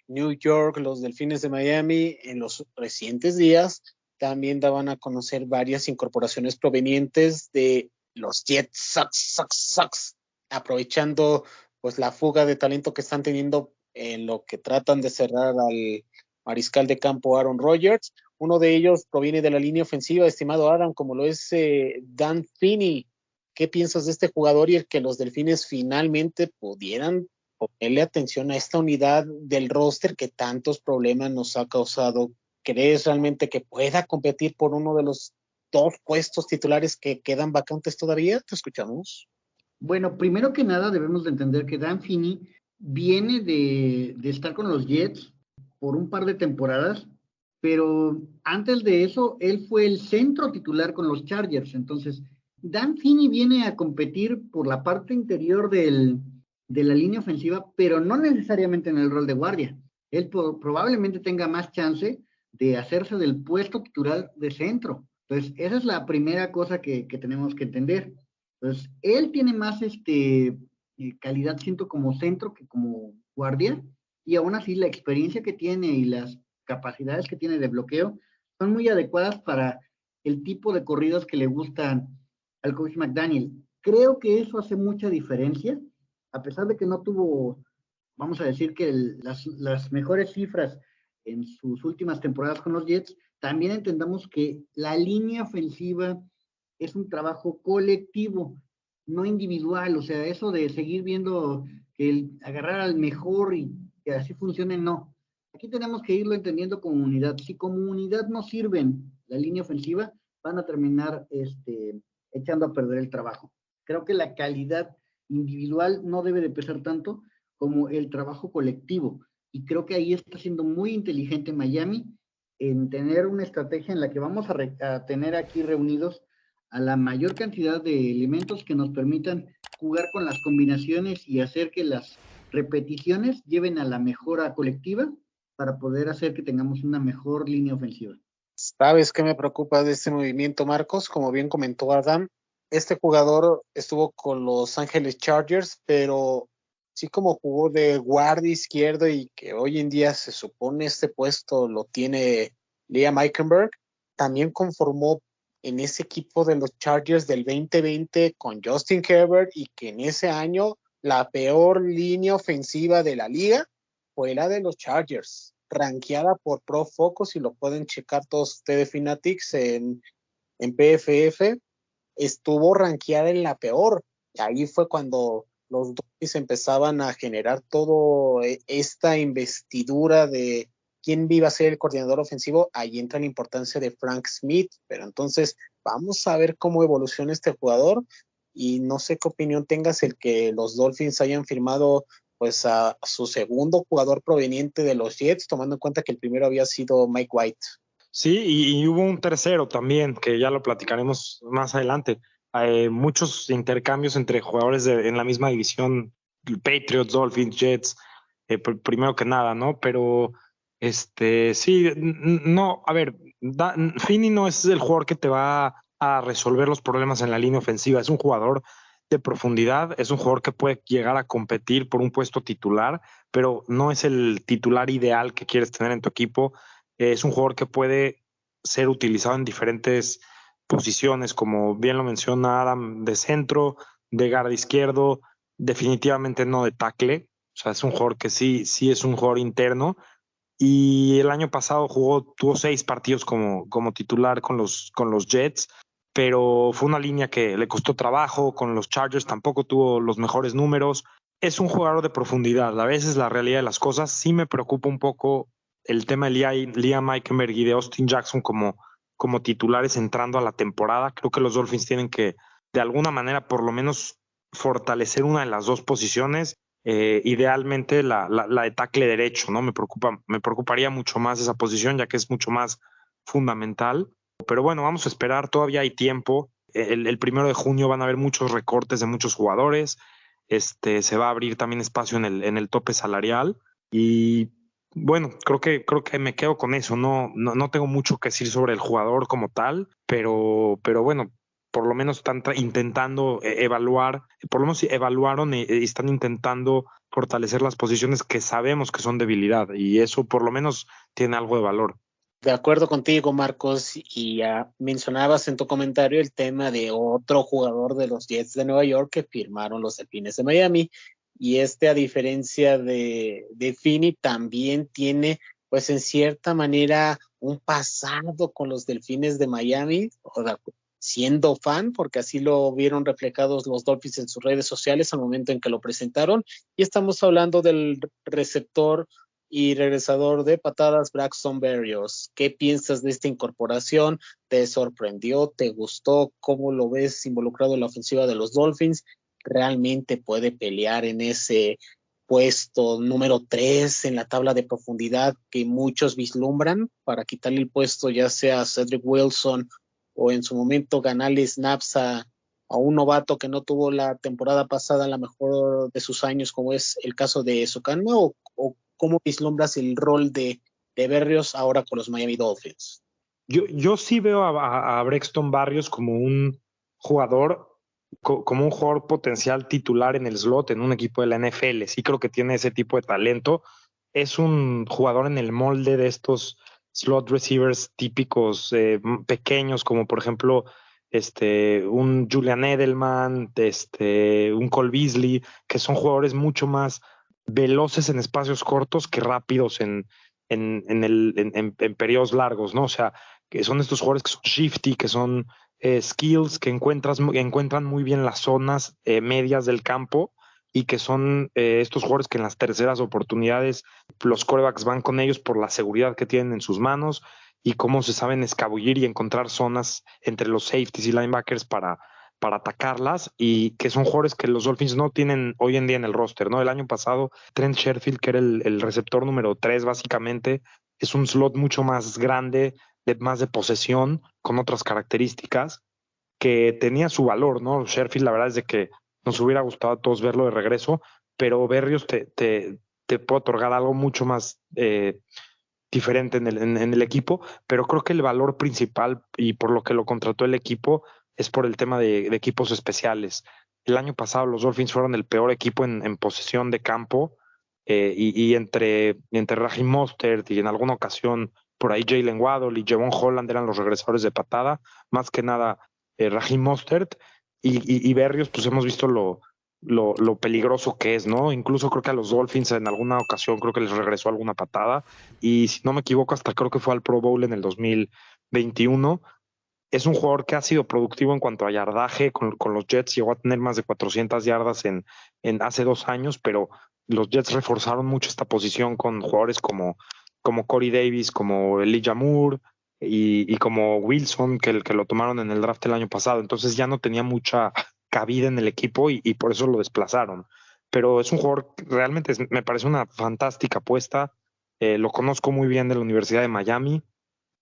los Delfines de Miami, en los recientes días también daban a conocer varias incorporaciones provenientes de los Jets Sox, aprovechando pues la fuga de talento que están teniendo en lo que tratan de cerrar al mariscal de campo Aaron Rodgers. Uno de ellos proviene de la línea ofensiva, estimado Adam, como lo es Dan Finney. ¿Qué piensas de este jugador y el que los Delfines finalmente pudieran ponerle atención a esta unidad del roster que tantos problemas nos ha causado? ¿Crees realmente que pueda competir por uno de los 2 puestos titulares que quedan vacantes todavía? Te escuchamos. Bueno, primero que nada debemos de entender que Dan Finney viene de estar con los Jets por un par de temporadas, pero antes de eso él fue el centro titular con los Chargers. Entonces Dan Finney viene a competir por la parte interior de la línea ofensiva, pero no necesariamente en el rol de guardia. Él probablemente tenga más chance de hacerse del puesto titular de centro. Entonces, esa es la primera cosa que tenemos que entender. Entonces, él tiene más calidad, siento, como centro que como guardia, y aún así la experiencia que tiene y las capacidades que tiene de bloqueo son muy adecuadas para el tipo de corridos que le gustan al coach McDaniel. Creo que eso hace mucha diferencia, a pesar de que no tuvo, vamos a decir que las mejores cifras en sus últimas temporadas con los Jets. También entendamos que la línea ofensiva es un trabajo colectivo, no individual. O sea, eso de seguir viendo que agarrar al mejor y que así funcione, no. Aquí tenemos que irlo entendiendo como unidad. Si como unidad no sirven la línea ofensiva, van a terminar echando a perder el trabajo. Creo que la calidad individual no debe de pesar tanto como el trabajo colectivo. Y creo que ahí está siendo muy inteligente Miami en tener una estrategia en la que vamos a tener aquí reunidos a la mayor cantidad de elementos que nos permitan jugar con las combinaciones y hacer que las repeticiones lleven a la mejora colectiva para poder hacer que tengamos una mejor línea ofensiva. ¿Sabes qué me preocupa de este movimiento, Marcos? Como bien comentó Adam, este jugador estuvo con Los Ángeles Chargers, pero sí como jugó de guardia izquierdo y que hoy en día se supone este puesto lo tiene Liam Eichenberg, también conformó en ese equipo de los Chargers del 2020 con Justin Herbert y que en ese año la peor línea ofensiva de la liga fue la de los Chargers, rankeada por Pro Focus, y lo pueden checar todos ustedes Fanatics en PFF, estuvo rankeada en la peor. Y ahí fue cuando los Dolphins empezaban a generar todo esta investidura de quién iba a ser el coordinador ofensivo. Ahí entra la importancia de Frank Smith, pero entonces vamos a ver cómo evoluciona este jugador, y no sé qué opinión tengas el que los Dolphins hayan firmado pues a su segundo jugador proveniente de los Jets, tomando en cuenta que el primero había sido Mike White. Sí, y hubo un tercero también, que ya lo platicaremos más adelante. Muchos intercambios entre jugadores en la misma división, Patriots, Dolphins, Jets, primero que nada, ¿no? Pero sí, no, a ver, Finney no es el jugador que te va a resolver los problemas en la línea ofensiva, es un jugador de profundidad, es un jugador que puede llegar a competir por un puesto titular, pero no es el titular ideal que quieres tener en tu equipo. Es un jugador que puede ser utilizado en diferentes posiciones, como bien lo menciona Adam, de centro, de guardia izquierdo, definitivamente no de tackle. O sea, es un jugador que sí es un jugador interno. Y el año pasado tuvo 6 partidos como titular con los Jets, pero fue una línea que le costó trabajo. Con los Chargers tampoco tuvo los mejores números. Es un jugador de profundidad. A veces la realidad de las cosas sí me preocupa un poco el tema de Liam Eichenberg y de Austin Jackson como titulares entrando a la temporada. Creo que los Dolphins tienen que, de alguna manera, por lo menos fortalecer una de las dos posiciones, idealmente la de tackle derecho, ¿no? Me preocuparía mucho más esa posición, ya que es mucho más fundamental. Pero bueno, vamos a esperar, todavía hay tiempo. El 1 de junio van a haber muchos recortes de muchos jugadores. Se va a abrir también espacio en el tope salarial. Y bueno, creo que me quedo con eso. No tengo mucho que decir sobre el jugador como tal, pero bueno, por lo menos están intentando evaluar, por lo menos evaluaron y están intentando fortalecer las posiciones que sabemos que son debilidad, y eso por lo menos tiene algo de valor. De acuerdo contigo, Marcos, y ya mencionabas en tu comentario el tema de otro jugador de los Jets de Nueva York que firmaron los Delfines de Miami, y a diferencia de Finney, también tiene, pues en cierta manera, un pasado con los Delfines de Miami, o sea, siendo fan, porque así lo vieron reflejados los Dolphins en sus redes sociales al momento en que lo presentaron, y estamos hablando del receptor y regresador de patadas Braxton Berrios. ¿Qué piensas de esta incorporación? ¿Te sorprendió? ¿Te gustó? ¿Cómo lo ves involucrado en la ofensiva de los Dolphins? ¿Realmente puede pelear en ese puesto número 3 en la tabla de profundidad que muchos vislumbran para quitarle el puesto ya sea a Cedric Wilson o en su momento ganarle snaps a un novato que no tuvo la temporada pasada la mejor de sus años, como es el caso de Sukanma, o cómo vislumbras el rol de Berrios ahora con los Miami Dolphins? Yo sí veo a Braxton Berrios como un jugador potencial titular en el slot en un equipo de la NFL. Sí creo que tiene ese tipo de talento. Es un jugador en el molde de estos slot receivers típicos pequeños, como por ejemplo un Julian Edelman, un Cole Beasley, que son jugadores mucho más veloces en espacios cortos que rápidos en periodos largos, ¿no? O sea, que son estos jugadores que son shifty, que son skills, que encuentran muy bien las zonas medias del campo, y que son estos jugadores que en las terceras oportunidades los quarterbacks van con ellos por la seguridad que tienen en sus manos y cómo se saben escabullir y encontrar zonas entre los safeties y linebackers para atacarlas, y que son jugadores que los Dolphins no tienen hoy en día en el roster, ¿no? El año pasado, Trent Sherfield, que era el receptor número 3, básicamente, es un slot mucho más grande, más de posesión, con otras características, que tenía su valor, ¿no? Sherfield, la verdad es de que nos hubiera gustado a todos verlo de regreso, pero Berrios te puede otorgar algo mucho más diferente en el equipo, pero creo que el valor principal y por lo que lo contrató el equipo es por el tema de equipos especiales. El año pasado los Dolphins fueron el peor equipo en posesión de campo, y entre Raheem Mostert y en alguna ocasión por ahí Jalen Waddle y Javon Holland eran los regresadores de patada, más que nada Raheem Mostert y Berrios, pues hemos visto lo peligroso que es, ¿no? Incluso creo que a los Dolphins en alguna ocasión creo que les regresó alguna patada, y si no me equivoco hasta creo que fue al Pro Bowl en el 2021. Es un jugador que ha sido productivo en cuanto a yardaje con los Jets, llegó a tener más de 400 yardas en hace 2 años, pero los Jets reforzaron mucho esta posición con jugadores como Corey Davis, como Elijah Moore y como Wilson, que lo tomaron en el draft el año pasado. Entonces ya no tenía mucha cabida en el equipo y por eso lo desplazaron. Pero es un jugador que realmente me parece una fantástica apuesta. Lo conozco muy bien de la Universidad de Miami.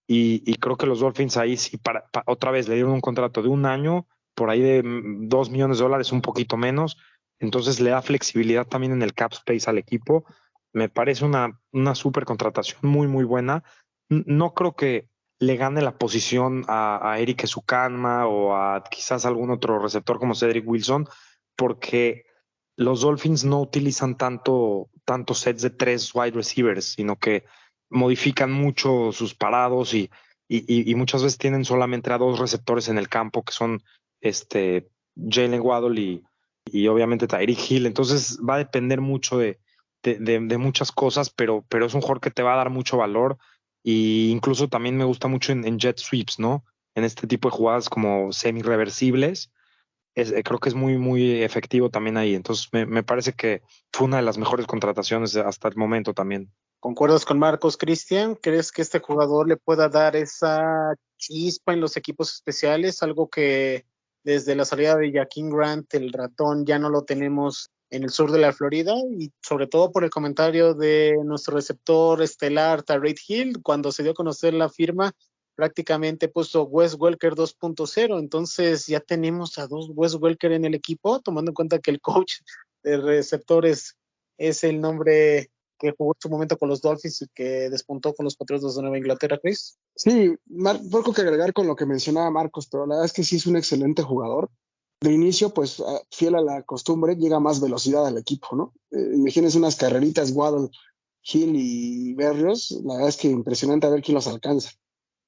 Y creo que los Dolphins ahí sí, otra vez le dieron un contrato de 1 año, por ahí de $2 millones, un poquito menos. Entonces le da flexibilidad también en el cap space al equipo. Me parece una súper contratación muy, muy buena. No creo que le gane la posición a Eric Ezukanma o a quizás algún otro receptor como Cedric Wilson, porque los Dolphins no utilizan tantos sets de 3 wide receivers, sino que modifican mucho sus parados y muchas veces tienen solamente a 2 receptores en el campo, que son Jalen Waddle y obviamente Tyreek Hill. Entonces va a depender mucho de muchas cosas, pero es un jugador que te va a dar mucho valor, y incluso también me gusta mucho en jet sweeps, ¿no? En este tipo de jugadas como semi-reversibles. Creo que es muy, muy efectivo también ahí. Entonces me parece que fue una de las mejores contrataciones hasta el momento también. ¿Concuerdas con Marcos, Cristian? ¿Crees que este jugador le pueda dar esa chispa en los equipos especiales? Algo que desde la salida de Jaquim Grant, el ratón, ya no lo tenemos en el sur de la Florida, y sobre todo por el comentario de nuestro receptor estelar, Tyreek Hill, cuando se dio a conocer la firma, prácticamente puso Wes Welker 2.0, entonces ya tenemos a 2 Wes Welker en el equipo, tomando en cuenta que el coach de receptores es el nombre que jugó en su momento con los Dolphins y que despuntó con los Patriotas de Nueva Inglaterra, Chris. Sí, poco que agregar con lo que mencionaba Marcos, pero la verdad es que sí es un excelente jugador. De inicio, pues fiel a la costumbre, llega más velocidad al equipo, ¿no? Imagínense unas carreritas, Waddle, Hill y Berrios, la verdad es que impresionante a ver quién los alcanza.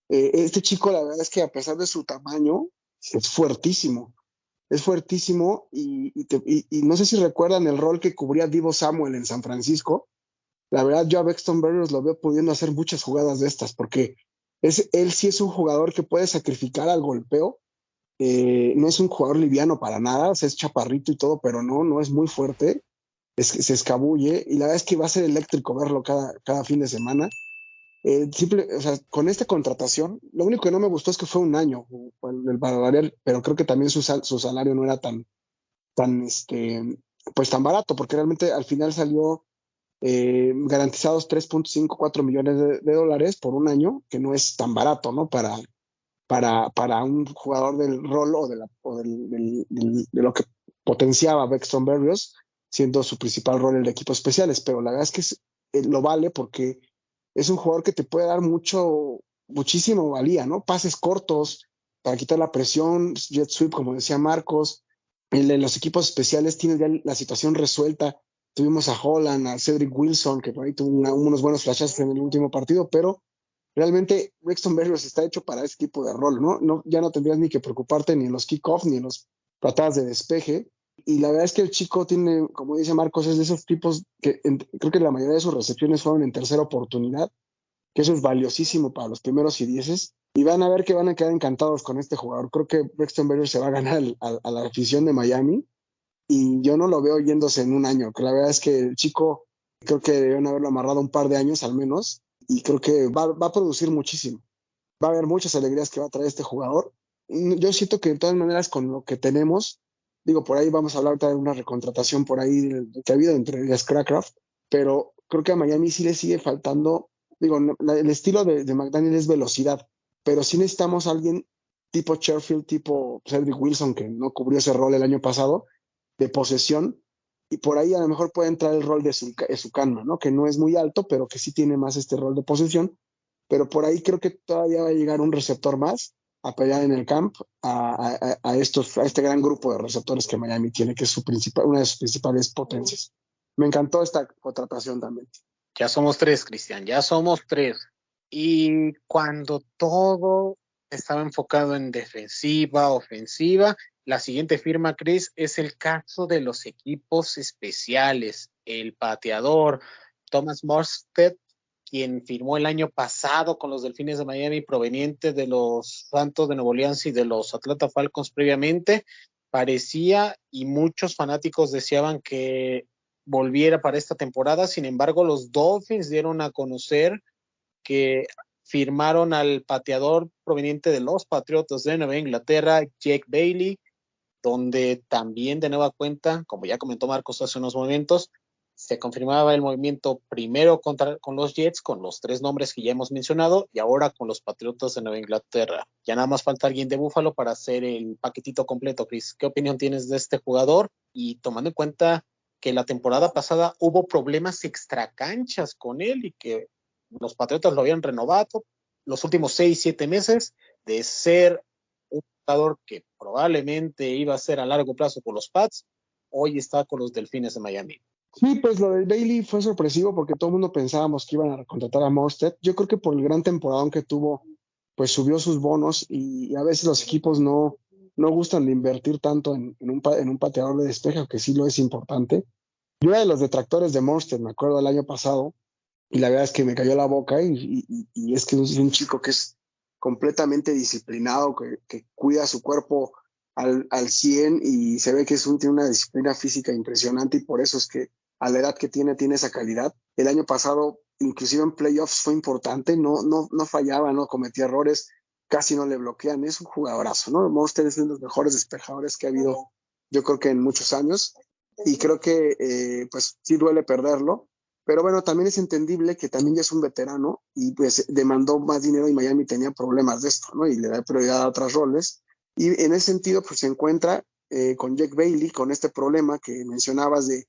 Este chico, la verdad es que a pesar de su tamaño, es fuertísimo y no sé si recuerdan el rol que cubría Deebo Samuel en San Francisco. La verdad, yo a Braxton Berrios lo veo pudiendo hacer muchas jugadas de estas, porque él sí es un jugador que puede sacrificar al golpeo. No es un jugador liviano para nada, o sea, es chaparrito y todo, pero no es muy fuerte, se escabulle, y la verdad es que va a ser eléctrico verlo cada fin de semana. O sea, con esta contratación, lo único que no me gustó es que fue un año para variar, pero creo que también su salario no era pues tan barato, porque realmente al final salió garantizados 3.54 millones de dólares por un año, que no es tan barato, ¿no? Para un jugador del rol de lo que potenciaba Braxton Berrios, siendo su principal rol en el equipo especiales, pero la verdad es que lo vale porque es un jugador que te puede dar muchísimo valía, ¿no? Pases cortos para quitar la presión, jet sweep, como decía Marcos. En los equipos especiales tienes ya la situación resuelta. Tuvimos a Holland, a Cedric Wilson, que por ahí tuvo unos buenos flashazos en el último partido, pero realmente Braxton Berrios está hecho para ese tipo de rol, ¿no? Ya no tendrías ni que preocuparte ni en los kickoffs ni en los patadas de despeje. Y la verdad es que el chico tiene, como dice Marcos, es de esos tipos que creo que la mayoría de sus recepciones fueron en tercera oportunidad, que eso es valiosísimo para los primeros y dieces. Y van a ver que van a quedar encantados con este jugador. Creo que Braxton Berrios se va a ganar a la afición de Miami y yo no lo veo yéndose en un año. Que la verdad es que el chico creo que deben haberlo amarrado un par de años al menos y creo que va a producir muchísimo. Va a haber muchas alegrías que va a traer este jugador. Yo siento que de todas maneras con lo que tenemos, digo, por ahí vamos a hablar de una recontratación por ahí que ha habido entre ellas Crackraft, pero creo que a Miami sí le sigue faltando, digo, el estilo de McDaniel es velocidad, pero sí necesitamos a alguien tipo Sherfield, tipo Cedric Wilson, que no cubrió ese rol el año pasado, de posesión, y por ahí a lo mejor puede entrar el rol de Sucano, ¿no? Que no es muy alto, pero que sí tiene más este rol de posesión, pero por ahí creo que todavía va a llegar un receptor más a pelear en el camp a este gran grupo de receptores que Miami tiene, que es una de sus principales potencias. Me encantó esta contratación también. Ya somos tres, Cristian, ya somos tres. Y cuando todo estaba enfocado en defensiva, ofensiva, la siguiente firma, Chris, es el caso de los equipos especiales. El pateador Thomas Morstead, quien firmó el año pasado con los Delfines de Miami, proveniente de los Santos de Nueva Orleans y de los Atlanta Falcons previamente, parecía y muchos fanáticos deseaban que volviera para esta temporada. Sin embargo, los Dolphins dieron a conocer que firmaron al pateador proveniente de los Patriotas de Nueva Inglaterra, Jake Bailey, donde también de nueva cuenta, como ya comentó Marcos hace unos momentos, se confirmaba el movimiento primero con los Jets, con los tres nombres que ya hemos mencionado, y ahora con los Patriotas de Nueva Inglaterra. Ya nada más falta alguien de Buffalo para hacer el paquetito completo, Chris. ¿Qué opinión tienes de este jugador? Y tomando en cuenta que la temporada pasada hubo problemas extracanchas con él y que los Patriotas lo habían renovado los últimos 6-7 meses de ser un jugador que probablemente iba a ser a largo plazo por los Pats, hoy está con los Delfines de Miami. Sí, pues lo del Bailey fue sorpresivo porque todo el mundo pensábamos que iban a contratar a Morstead. Yo creo que por el gran temporadón que tuvo, pues subió sus bonos y a veces los equipos no gustan de invertir tanto en un pateador de despeje, que sí lo es importante. Yo era de los detractores de Morstead, me acuerdo del año pasado, y la verdad es que me cayó la boca y es que es un chico que es completamente disciplinado, que cuida su cuerpo al 100 y se ve que tiene una disciplina física impresionante y por eso es que a la edad que tiene esa calidad. El año pasado, inclusive en playoffs fue importante, no fallaba, no cometía errores, casi no le bloquean, es un jugadorazo, ¿no? Monster es uno de los mejores despejadores que ha habido, yo creo que en muchos años, y creo que pues sí duele perderlo, pero bueno, también es entendible que también ya es un veterano y pues demandó más dinero y Miami tenía problemas de esto, ¿no? Y le da prioridad a otros roles. Y en ese sentido, pues se encuentra con Jake Bailey, con este problema que mencionabas de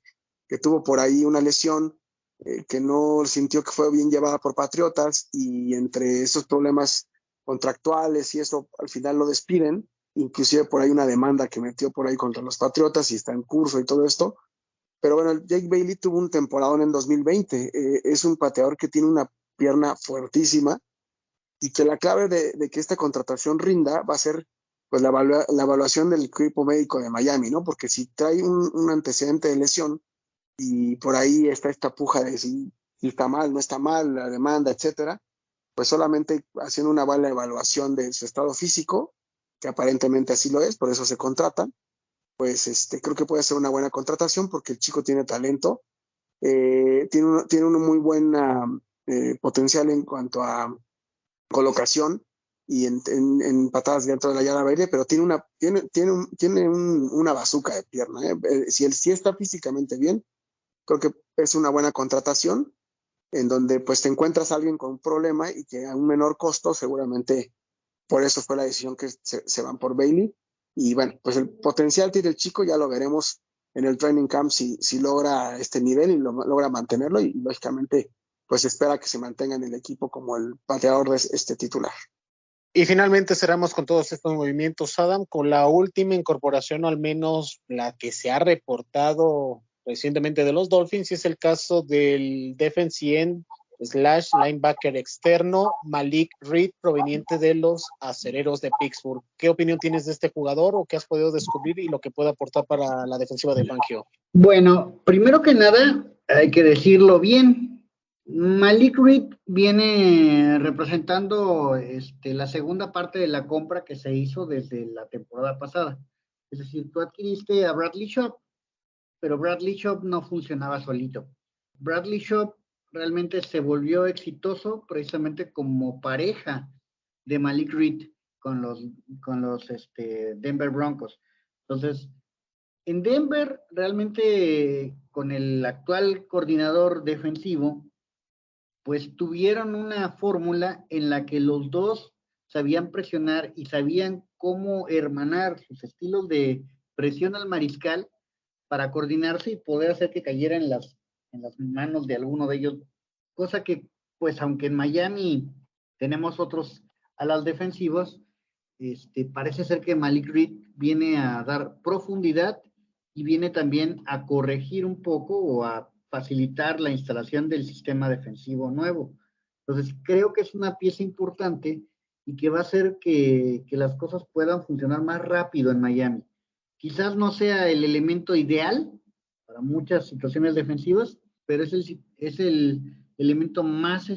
que tuvo por ahí una lesión que no sintió que fue bien llevada por Patriotas, y entre esos problemas contractuales y eso, al final lo despiden. Inclusive por ahí una demanda que metió por ahí contra los Patriotas y está en curso y todo esto. Pero bueno, Jake Bailey tuvo un temporadón en 2020. Es un pateador que tiene una pierna fuertísima, y que la clave de que esta contratación rinda va a ser pues la evaluación del equipo médico de Miami, ¿no? Porque si trae un antecedente de lesión, y por ahí está esta puja de si está mal, no está mal, la demanda, etcétera, pues solamente haciendo una buena evaluación de su estado físico, que aparentemente así lo es, por eso se contratan, pues creo que puede ser una buena contratación, porque el chico tiene talento, tiene un muy buen potencial en cuanto a colocación y en patadas dentro de la yarda aérea, pero tiene una bazuca de pierna. Si él sí está físicamente bien, creo que es una buena contratación, en donde pues te encuentras a alguien con un problema y que a un menor costo, seguramente por eso fue la decisión que se van por Bailey. Y bueno, pues el potencial tiene el chico, ya lo veremos en el training camp si logra este nivel y logra mantenerlo, y lógicamente pues espera que se mantenga en el equipo como el pateador de este titular. Y finalmente cerramos con todos estos movimientos, Adam, con la última incorporación, o al menos la que se ha reportado recientemente de los Dolphins, y es el caso del defensive end / linebacker externo Malik Reed, proveniente de los Acereros de Pittsburgh. ¿Qué opinión tienes de este jugador, o qué has podido descubrir y lo que puede aportar para la defensiva de Fangio? Bueno, primero que nada, hay que decirlo bien. Malik Reed viene representando la segunda parte de la compra que se hizo desde la temporada pasada. Es decir, tú adquiriste a Bradley Chubb, pero Bradley Chubb no funcionaba solito. Bradley Chubb realmente se volvió exitoso precisamente como pareja de Malik Reed con los Denver Broncos. Entonces, en Denver, realmente con el actual coordinador defensivo, pues tuvieron una fórmula en la que los dos sabían presionar y sabían cómo hermanar sus estilos de presión al mariscal para coordinarse y poder hacer que cayera en las manos de alguno de ellos. Cosa que, pues, aunque en Miami tenemos otros alas defensivos, parece ser que Malik Reed viene a dar profundidad y viene también a corregir un poco o a facilitar la instalación del sistema defensivo nuevo. Entonces, creo que es una pieza importante y que va a hacer que las cosas puedan funcionar más rápido en Miami. Quizás no sea el elemento ideal para muchas situaciones defensivas, pero es el elemento más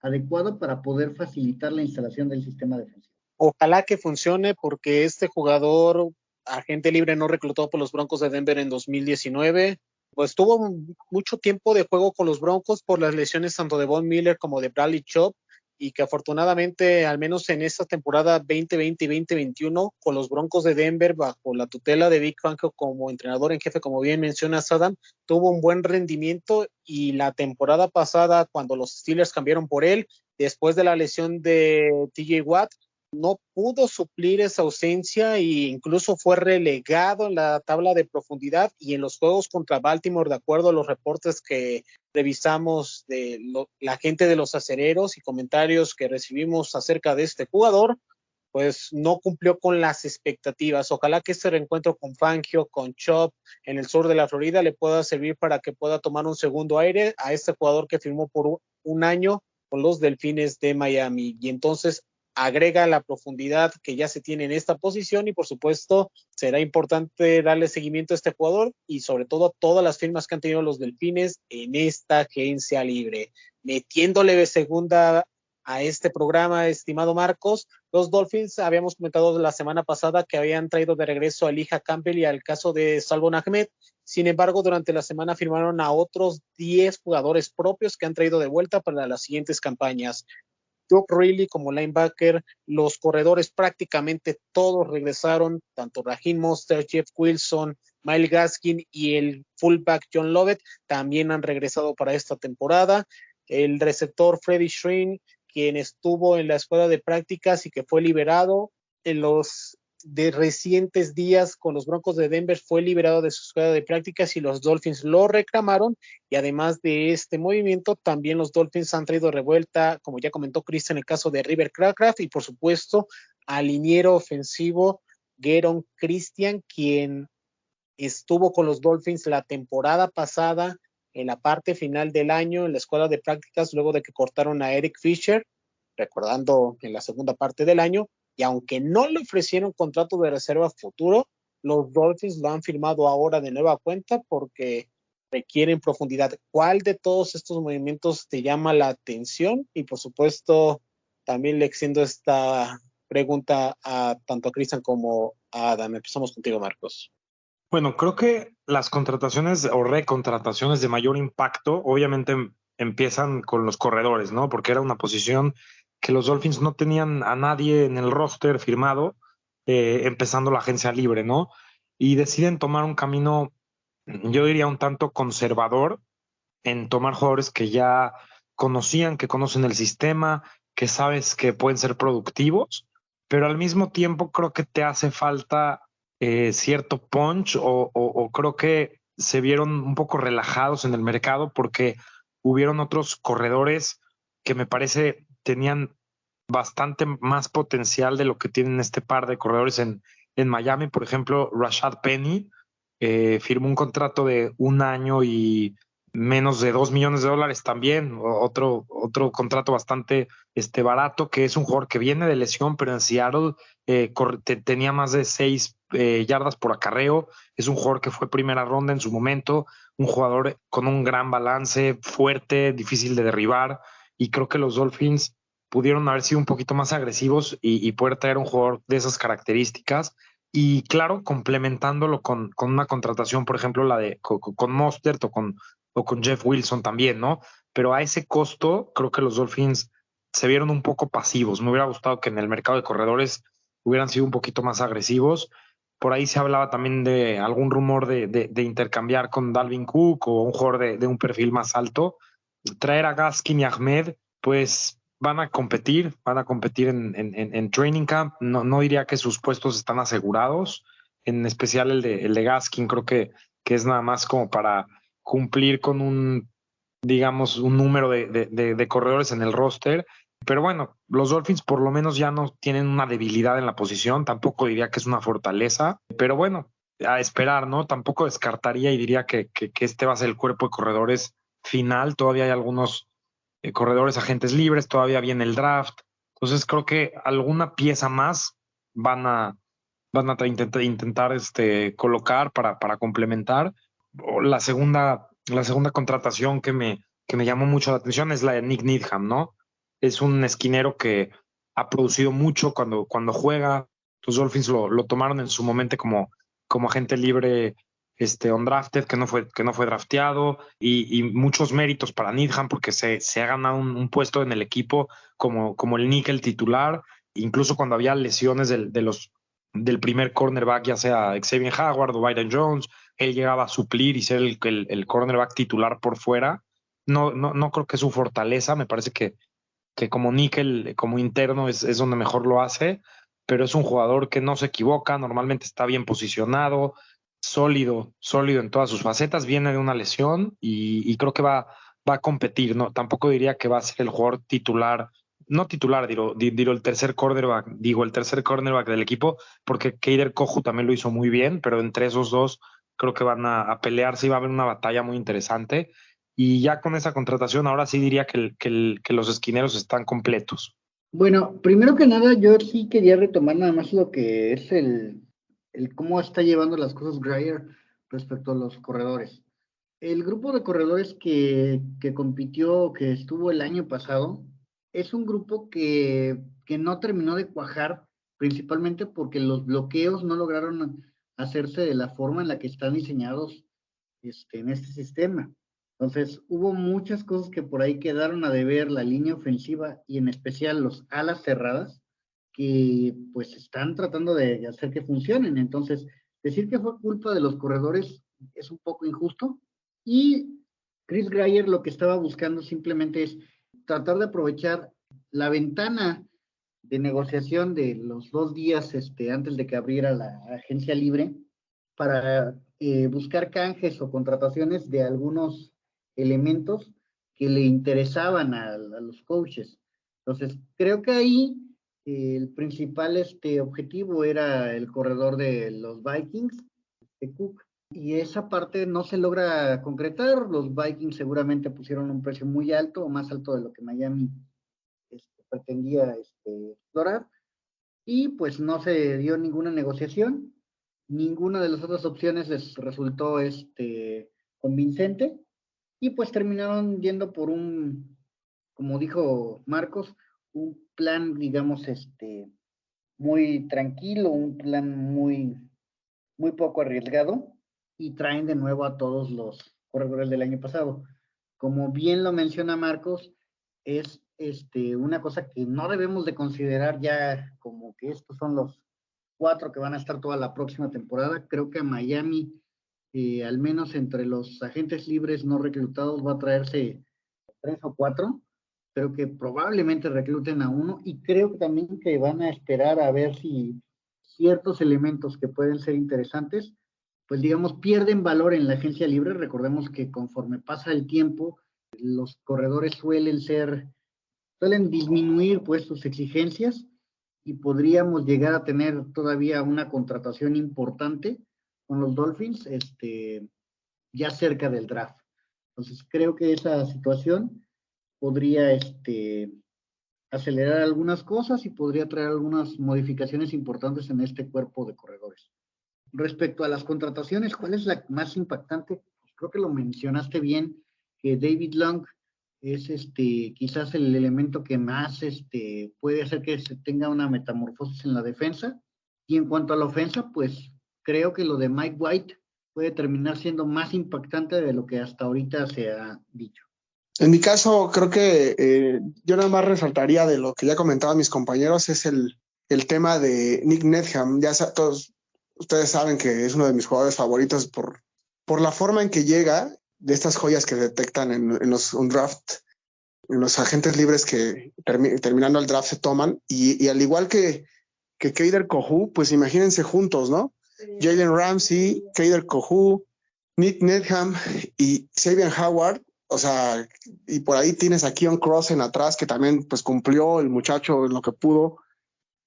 adecuado para poder facilitar la instalación del sistema defensivo. Ojalá que funcione, porque este jugador, agente libre no reclutado por los Broncos de Denver en 2019, pues tuvo mucho tiempo de juego con los Broncos por las lesiones tanto de Von Miller como de Bradley Chubb, y que afortunadamente, al menos en esta temporada 2020 y 2021, con los Broncos de Denver, bajo la tutela de Vic Fangio como entrenador en jefe, como bien mencionas, Adam, tuvo un buen rendimiento. Y la temporada pasada, cuando los Steelers cambiaron por él, después de la lesión de TJ Watt, no pudo suplir esa ausencia, e incluso fue relegado en la tabla de profundidad. Y en los juegos contra Baltimore, de acuerdo a los reportes que revisamos de la gente de los Acereros y comentarios que recibimos acerca de este jugador, pues no cumplió con las expectativas. Ojalá que este reencuentro con Fangio, con Chubb en el sur de la Florida, le pueda servir para que pueda tomar un segundo aire a este jugador que firmó por un año con los Delfines de Miami. Y entonces agrega la profundidad que ya se tiene en esta posición, y por supuesto será importante darle seguimiento a este jugador y sobre todo a todas las firmas que han tenido los Delfines en esta agencia libre. Metiéndole de segunda a este programa, estimado Marcos, los Dolphins, habíamos comentado la semana pasada que habían traído de regreso a Elijah Campbell y al caso de Salvon Ahmed. Sin embargo, durante la semana firmaron a otros 10 jugadores propios que han traído de vuelta para las siguientes campañas. Doug Riley como linebacker, los corredores prácticamente todos regresaron, tanto Raheem Mostert, Jeff Wilson, Myles Gaskin y el fullback John Lovett también han regresado para esta temporada. El receptor Freddie Shrine, quien estuvo en la escuela de prácticas y que fue liberado, en los de recientes días con los Broncos de Denver fue liberado de su escuadra de prácticas y los Dolphins lo reclamaron, y además de este movimiento también los Dolphins han traído revuelta, como ya comentó Cristian, el caso de River Cracraft y por supuesto al liniero ofensivo Geron Christian, quien estuvo con los Dolphins la temporada pasada en la parte final del año en la escuadra de prácticas luego de que cortaron a Eric Fisher, recordando en la segunda parte del año, y aunque no le ofrecieron contrato de reserva futuro, los Dolphins lo han firmado ahora de nueva cuenta porque requieren profundidad. ¿Cuál de todos estos movimientos te llama la atención? Y por supuesto, también le extiendo esta pregunta a tanto a Cristian como a Adam. Empezamos contigo, Marcos. Bueno, creo que las contrataciones o recontrataciones de mayor impacto obviamente empiezan con los corredores, ¿no? Porque era una posición que los Dolphins no tenían a nadie en el roster firmado, empezando la agencia libre, ¿no? Y deciden tomar un camino, yo diría, un tanto conservador en tomar jugadores que ya conocían, que conocen el sistema, que sabes que pueden ser productivos, pero al mismo tiempo creo que te hace falta cierto punch o creo que se vieron un poco relajados en el mercado porque hubieron otros corredores que me parece tenían bastante más potencial de lo que tienen este par de corredores en Miami. Por ejemplo, Rashad Penny firmó un contrato de 1 año y menos de $2 millones también, otro contrato bastante barato, que es un jugador que viene de lesión, pero en Seattle tenía más de 6 yardas por acarreo, es un jugador que fue primera ronda en su momento, un jugador con un gran balance, fuerte, difícil de derribar, y creo que los Dolphins pudieron haber sido un poquito más agresivos y poder traer un jugador de esas características. Y claro, complementándolo con una contratación, por ejemplo, la de con Mostert o con Jeff Wilson también, ¿no? Pero a ese costo, creo que los Dolphins se vieron un poco pasivos. Me hubiera gustado que en el mercado de corredores hubieran sido un poquito más agresivos. Por ahí se hablaba también de algún rumor de intercambiar con Dalvin Cook o un jugador de un perfil más alto. Traer a Gaskin y Ahmed, pues van a competir en training camp. No diría que sus puestos están asegurados, en especial el de Gaskin, creo que es nada más como para cumplir con digamos, un número de corredores en el roster. Pero bueno, los Dolphins por lo menos ya no tienen una debilidad en la posición, tampoco diría que es una fortaleza, pero bueno, a esperar, ¿no? Tampoco descartaría y diría que este va a ser el cuerpo de corredores final. Todavía hay algunos corredores agentes libres, todavía viene el draft. Entonces creo que alguna pieza más van a intentar colocar para complementar. La segunda contratación que me llamó mucho la atención es la de Nick Needham, ¿no? Es un esquinero que ha producido mucho cuando juega. Los Dolphins lo tomaron en su momento como agente libre undrafted, que no fue drafteado, y muchos méritos para Needham porque se ha ganado un puesto en el equipo como el nickel titular, incluso cuando había lesiones del primer cornerback, ya sea Xavier Howard o Byron Jones, él llegaba a suplir y ser el cornerback titular por fuera. No creo que es su fortaleza, me parece que como níquel, como interno, es donde mejor lo hace, pero es un jugador que no se equivoca, normalmente está bien posicionado, sólido en todas sus facetas, viene de una lesión y creo que va a competir, ¿no? Tampoco diría que va a ser el jugador titular, no titular, digo el tercer cornerback del equipo, porque Kader Kohu también lo hizo muy bien, pero entre esos dos creo que van a pelearse y va a haber una batalla muy interesante. Y ya con esa contratación, ahora sí diría que los esquineros están completos. Bueno, primero que nada, yo sí quería retomar nada más lo que es el cómo está llevando las cosas Grier respecto a los corredores. El grupo de corredores que compitió, que estuvo el año pasado, es un grupo que no terminó de cuajar, principalmente porque los bloqueos no lograron hacerse de la forma en la que están diseñados en este sistema. Entonces, hubo muchas cosas que por ahí quedaron a deber, la línea ofensiva y en especial los alas cerradas, que pues están tratando de hacer que funcionen. Entonces, decir que fue culpa de los corredores es un poco injusto. Y Chris Grier lo que estaba buscando simplemente es tratar de aprovechar la ventana negociación de los 2 días antes de que abriera la agencia libre para buscar canjes o contrataciones de algunos elementos que le interesaban a los coaches. Entonces, creo que ahí el principal objetivo era el corredor de los Vikings, Cook, y esa parte no se logra concretar. Los Vikings seguramente pusieron un precio muy alto, o más alto de lo que Miami pretendía explorar, y pues no se dio ninguna negociación. Ninguna de las otras opciones les resultó convincente, y pues terminaron yendo por un, como dijo Marcos, un plan, digamos, muy tranquilo, un plan muy poco arriesgado, y traen de nuevo a todos los corredores del año pasado. Como bien lo menciona Marcos, es una cosa que no debemos de considerar ya como que estos son los 4 que van a estar toda la próxima temporada. Creo que a Miami, al menos entre los agentes libres no reclutados, va a traerse 3 o 4. Creo que probablemente recluten a uno, y creo que también que van a esperar a ver si ciertos elementos que pueden ser interesantes, pues digamos, pierden valor en la agencia libre. Recordemos que conforme pasa el tiempo, los corredores suelen disminuir pues sus exigencias, y podríamos llegar a tener todavía una contratación importante con los Dolphins ya cerca del draft. Entonces creo que esa situación podría acelerar algunas cosas y podría traer algunas modificaciones importantes en este cuerpo de corredores. Respecto a las contrataciones, ¿cuál es la más impactante? Pues creo que lo mencionaste bien, que David Long es quizás el elemento que más puede hacer que se tenga una metamorfosis en la defensa. Y en cuanto a la ofensa, pues creo que lo de Mike White puede terminar siendo más impactante de lo que hasta ahorita se ha dicho. En mi caso, creo que yo nada más resaltaría de lo que ya comentaban mis compañeros, es el tema de Nick Needham. Todos ustedes saben que es uno de mis jugadores favoritos por la forma en que llega, de estas joyas que detectan en los undraft, en los agentes libres que terminando el draft se toman, y al igual que Kader Kohou, pues imagínense juntos, ¿no? Jalen Ramsey, Kader Kohou, Nick Needham y Xavier Howard. O sea, y por ahí tienes a Keon Cross en atrás, que también pues cumplió el muchacho en lo que pudo.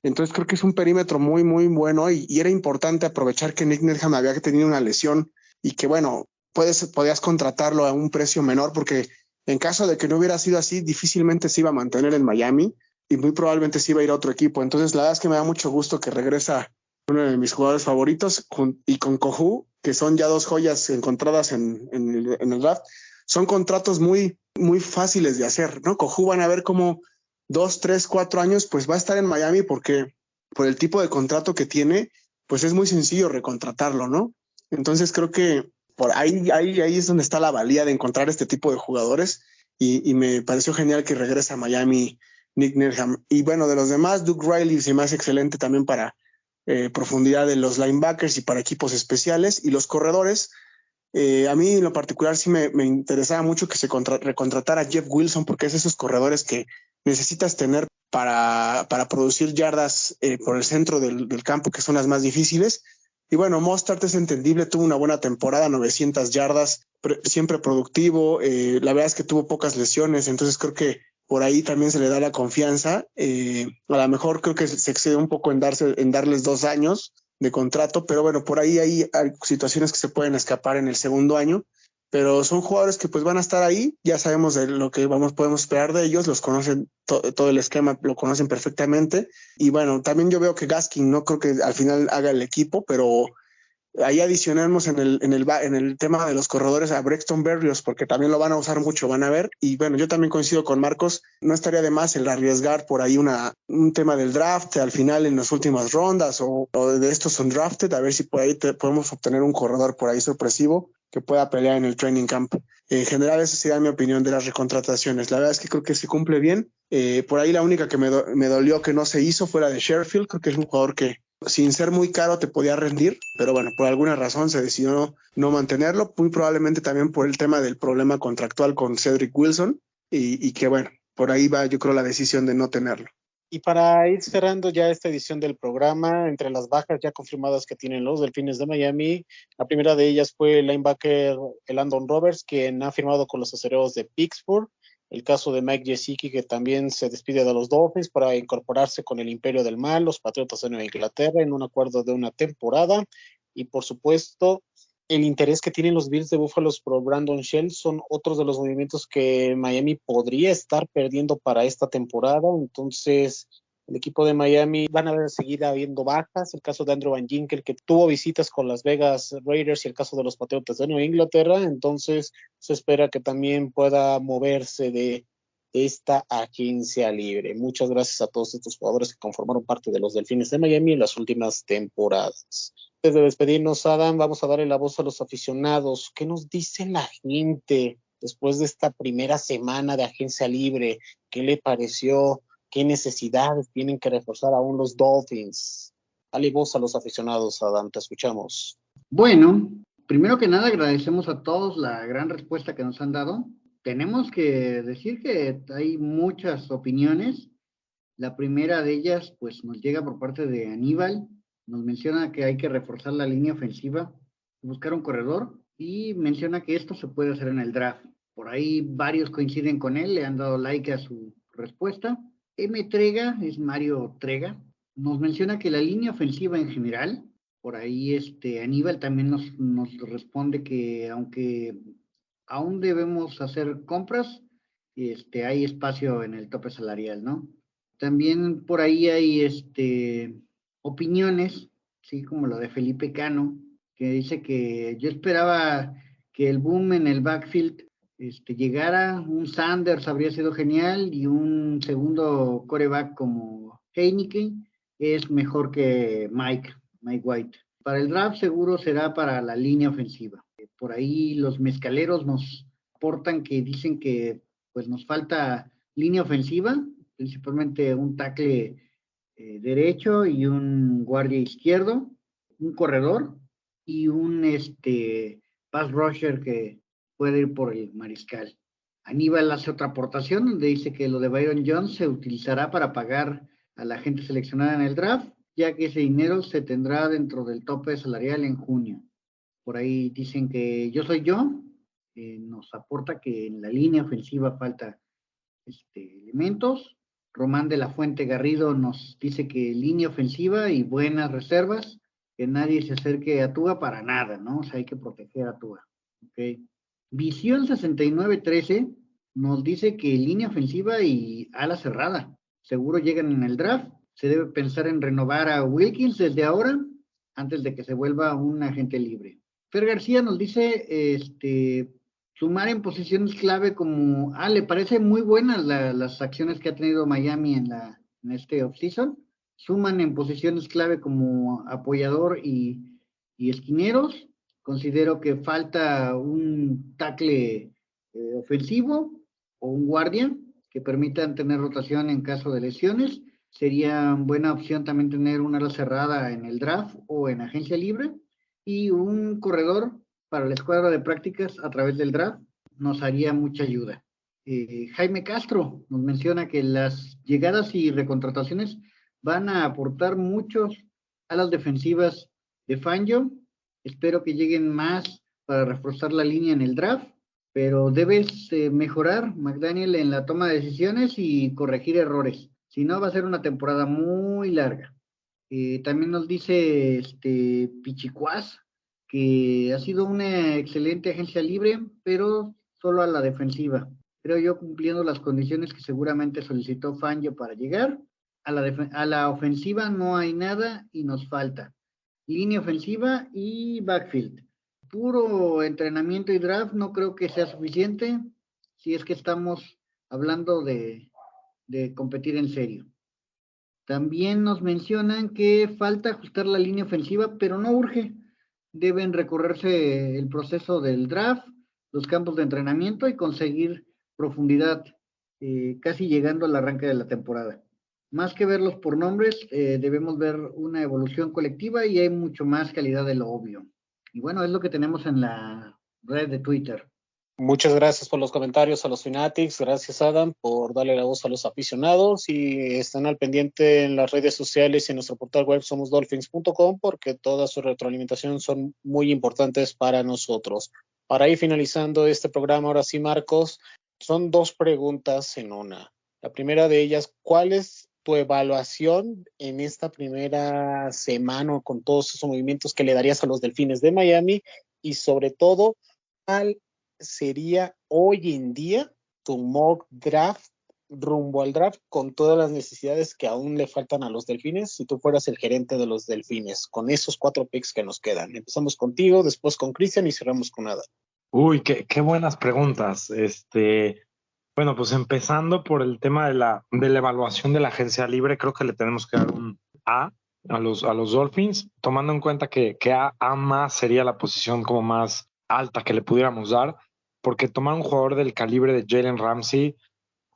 Entonces creo que es un perímetro muy, muy bueno, y era importante aprovechar que Nick Needham había tenido una lesión, y que bueno, podías contratarlo a un precio menor, porque en caso de que no hubiera sido así, difícilmente se iba a mantener en Miami, y muy probablemente se iba a ir a otro equipo. Entonces la verdad es que me da mucho gusto que regresa uno de mis jugadores favoritos, y con Kohou, que son ya 2 joyas encontradas en el draft. Son contratos muy, muy fáciles de hacer, ¿no? Kohou van a ver como 2, 3, 4 años, pues va a estar en Miami, porque por el tipo de contrato que tiene, pues es muy sencillo recontratarlo, ¿no? Entonces creo que por ahí es donde está la valía de encontrar este tipo de jugadores, y me pareció genial que regresa a Miami Nick Needham. Y bueno, de los demás, Duke Riley se me hace excelente también para profundidad de los linebackers y para equipos especiales. Y los corredores, a mí en lo particular sí me interesaba mucho que se recontratara a Jeff Wilson, porque es esos corredores que necesitas tener para producir yardas por el centro del campo, que son las más difíciles. Y bueno, Mostert es entendible, tuvo una buena temporada, 900 yardas, siempre productivo. La verdad es que tuvo pocas lesiones, entonces creo que por ahí también se le da la confianza. A lo mejor creo que se excede un poco en darles 2 años de contrato, pero bueno, por ahí hay situaciones que se pueden escapar en el segundo año, pero son jugadores que pues van a estar ahí. Ya sabemos de lo que podemos esperar de ellos, los conocen, todo el esquema lo conocen perfectamente. Y bueno, también yo veo que Gaskin no creo que al final haga el equipo, pero ahí adicionemos en el tema de los corredores a Braxton Berrios, porque también lo van a usar mucho, van a ver. Y bueno, yo también coincido con Marcos, no estaría de más el arriesgar por ahí un tema del draft al final en las últimas rondas, o de estos undrafted, a ver si por ahí podemos obtener un corredor por ahí sorpresivo que pueda pelear en el training camp. En general, esa sería mi opinión de las recontrataciones. La verdad es que creo que se cumple bien. Por ahí la única que me dolió que no se hizo fue la de Sherfield. Creo que es un jugador que sin ser muy caro te podía rendir, pero bueno, por alguna razón se decidió no mantenerlo, muy probablemente también por el tema del problema contractual con Cedric Wilson, y que bueno, por ahí va yo creo la decisión de no tenerlo. Y para ir cerrando ya esta edición del programa, entre las bajas ya confirmadas que tienen los Delfines de Miami, la primera de ellas fue el linebacker Landon Roberts, quien ha firmado con los Acereros de Pittsburgh. El caso de Mike Gesicki, que también se despide de los Dolphins para incorporarse con el Imperio del Mal, los Patriotas de Nueva Inglaterra, en un acuerdo de una temporada. Y por supuesto, el interés que tienen los Bills de Buffalo por Brandon Shell son otros de los movimientos que Miami podría estar perdiendo para esta temporada. Entonces, el equipo de Miami van a seguir habiendo bajas. El caso de Andrew Van Ginkel, que tuvo visitas con Las Vegas Raiders, y el caso de los Patriotas de Nueva Inglaterra. Entonces, se espera que también pueda moverse de esta agencia libre. Muchas gracias a todos estos jugadores que conformaron parte de los Delfines de Miami en las últimas temporadas. Antes de despedirnos, Adam, vamos a darle la voz a los aficionados. ¿Qué nos dice la gente después de esta primera semana de agencia libre? ¿Qué le pareció? ¿Qué necesidades tienen que reforzar aún los Dolphins? Dale voz a los aficionados, Adam, te escuchamos. Bueno, primero que nada agradecemos a todos la gran respuesta que nos han dado. Tenemos que decir que hay muchas opiniones. La primera de ellas, pues, nos llega por parte de Aníbal. Nos menciona que hay que reforzar la línea ofensiva, buscar un corredor, y menciona que esto se puede hacer en el draft. Por ahí varios coinciden con él, le han dado like a su respuesta. M. Trega, es Mario Trega, nos menciona que la línea ofensiva en general, por ahí Aníbal también nos responde que aunque aún debemos hacer compras, hay espacio en el tope salarial, ¿no? También por ahí hay opiniones, sí, como lo de Felipe Cano, que dice que yo esperaba que el boom en el backfield llegara, un Sanders habría sido genial, y un segundo quarterback como Heineke es mejor que Mike White. Para el draft seguro será para la línea ofensiva. Por ahí los mezcaleros nos aportan que dicen que pues nos falta línea ofensiva, principalmente un tackle derecho y un guardia izquierdo, un corredor y un pass rusher que puede ir por el mariscal. Aníbal hace otra aportación donde dice que lo de Byron Jones se utilizará para pagar a la gente seleccionada en el draft, ya que ese dinero se tendrá dentro del tope salarial en junio. Por ahí dicen que yo soy yo, nos aporta que en la línea ofensiva falta elementos. Román de la Fuente Garrido nos dice que línea ofensiva y buenas reservas, que nadie se acerque a Tua para nada, ¿no? O sea, hay que proteger a Tua. Okay. Visión 6913 nos dice que línea ofensiva y ala cerrada seguro llegan en el draft. Se debe pensar en renovar a Wilkins desde ahora, antes de que se vuelva un agente libre. Fer García nos dice sumar en posiciones clave como, le parece muy buenas las acciones que ha tenido Miami en este offseason. Suman en posiciones clave como apoyador y esquineros. Considero que falta un tackle ofensivo o un guardia que permitan tener rotación en caso de lesiones. Sería buena opción también tener una ala cerrada en el draft o en agencia libre, y un corredor para la escuadra de prácticas a través del draft nos haría mucha ayuda. Jaime Castro nos menciona que las llegadas y recontrataciones van a aportar muchos a las defensivas de Fangio. Espero que lleguen más para reforzar la línea en el draft, pero debes mejorar, McDaniel, en la toma de decisiones y corregir errores. Si no, va a ser una temporada muy larga. También nos dice Pichicuás que ha sido una excelente agencia libre, pero solo a la defensiva. Creo yo cumpliendo las condiciones que seguramente solicitó Fangio para llegar. A la ofensiva no hay nada y nos falta línea ofensiva y backfield. Puro entrenamiento y draft no creo que sea suficiente si es que estamos hablando de competir en serio. También nos mencionan que falta ajustar la línea ofensiva, pero no urge. Deben recorrerse el proceso del draft, los campos de entrenamiento y conseguir profundidad, casi llegando al arranque de la temporada. Más que verlos por nombres, debemos ver una evolución colectiva y hay mucho más calidad de lo obvio. Y bueno, es lo que tenemos en la red de Twitter. Muchas gracias por los comentarios a los Fanatics. Gracias, Adam, por darle la voz a los aficionados. Y están al pendiente en las redes sociales y en nuestro portal web somosdolphins.com porque toda su retroalimentación son muy importantes para nosotros. Para ir finalizando este programa, ahora sí, Marcos, son 2 preguntas en una. La primera de ellas, ¿cuál es tu evaluación en esta primera semana con todos esos movimientos que le darías a los Delfines de Miami? Y sobre todo, ¿cuál sería hoy en día tu mock draft rumbo al draft con todas las necesidades que aún le faltan a los Delfines si tú fueras el gerente de los Delfines con esos 4 picks que nos quedan? Empezamos contigo, después con Cristian y cerramos con Ada. Uy, qué buenas preguntas. Bueno, pues empezando por el tema de la evaluación de la agencia libre, creo que le tenemos que dar un a los Dolphins, tomando en cuenta que A más sería la posición como más alta que le pudiéramos dar, porque tomar un jugador del calibre de Jalen Ramsey,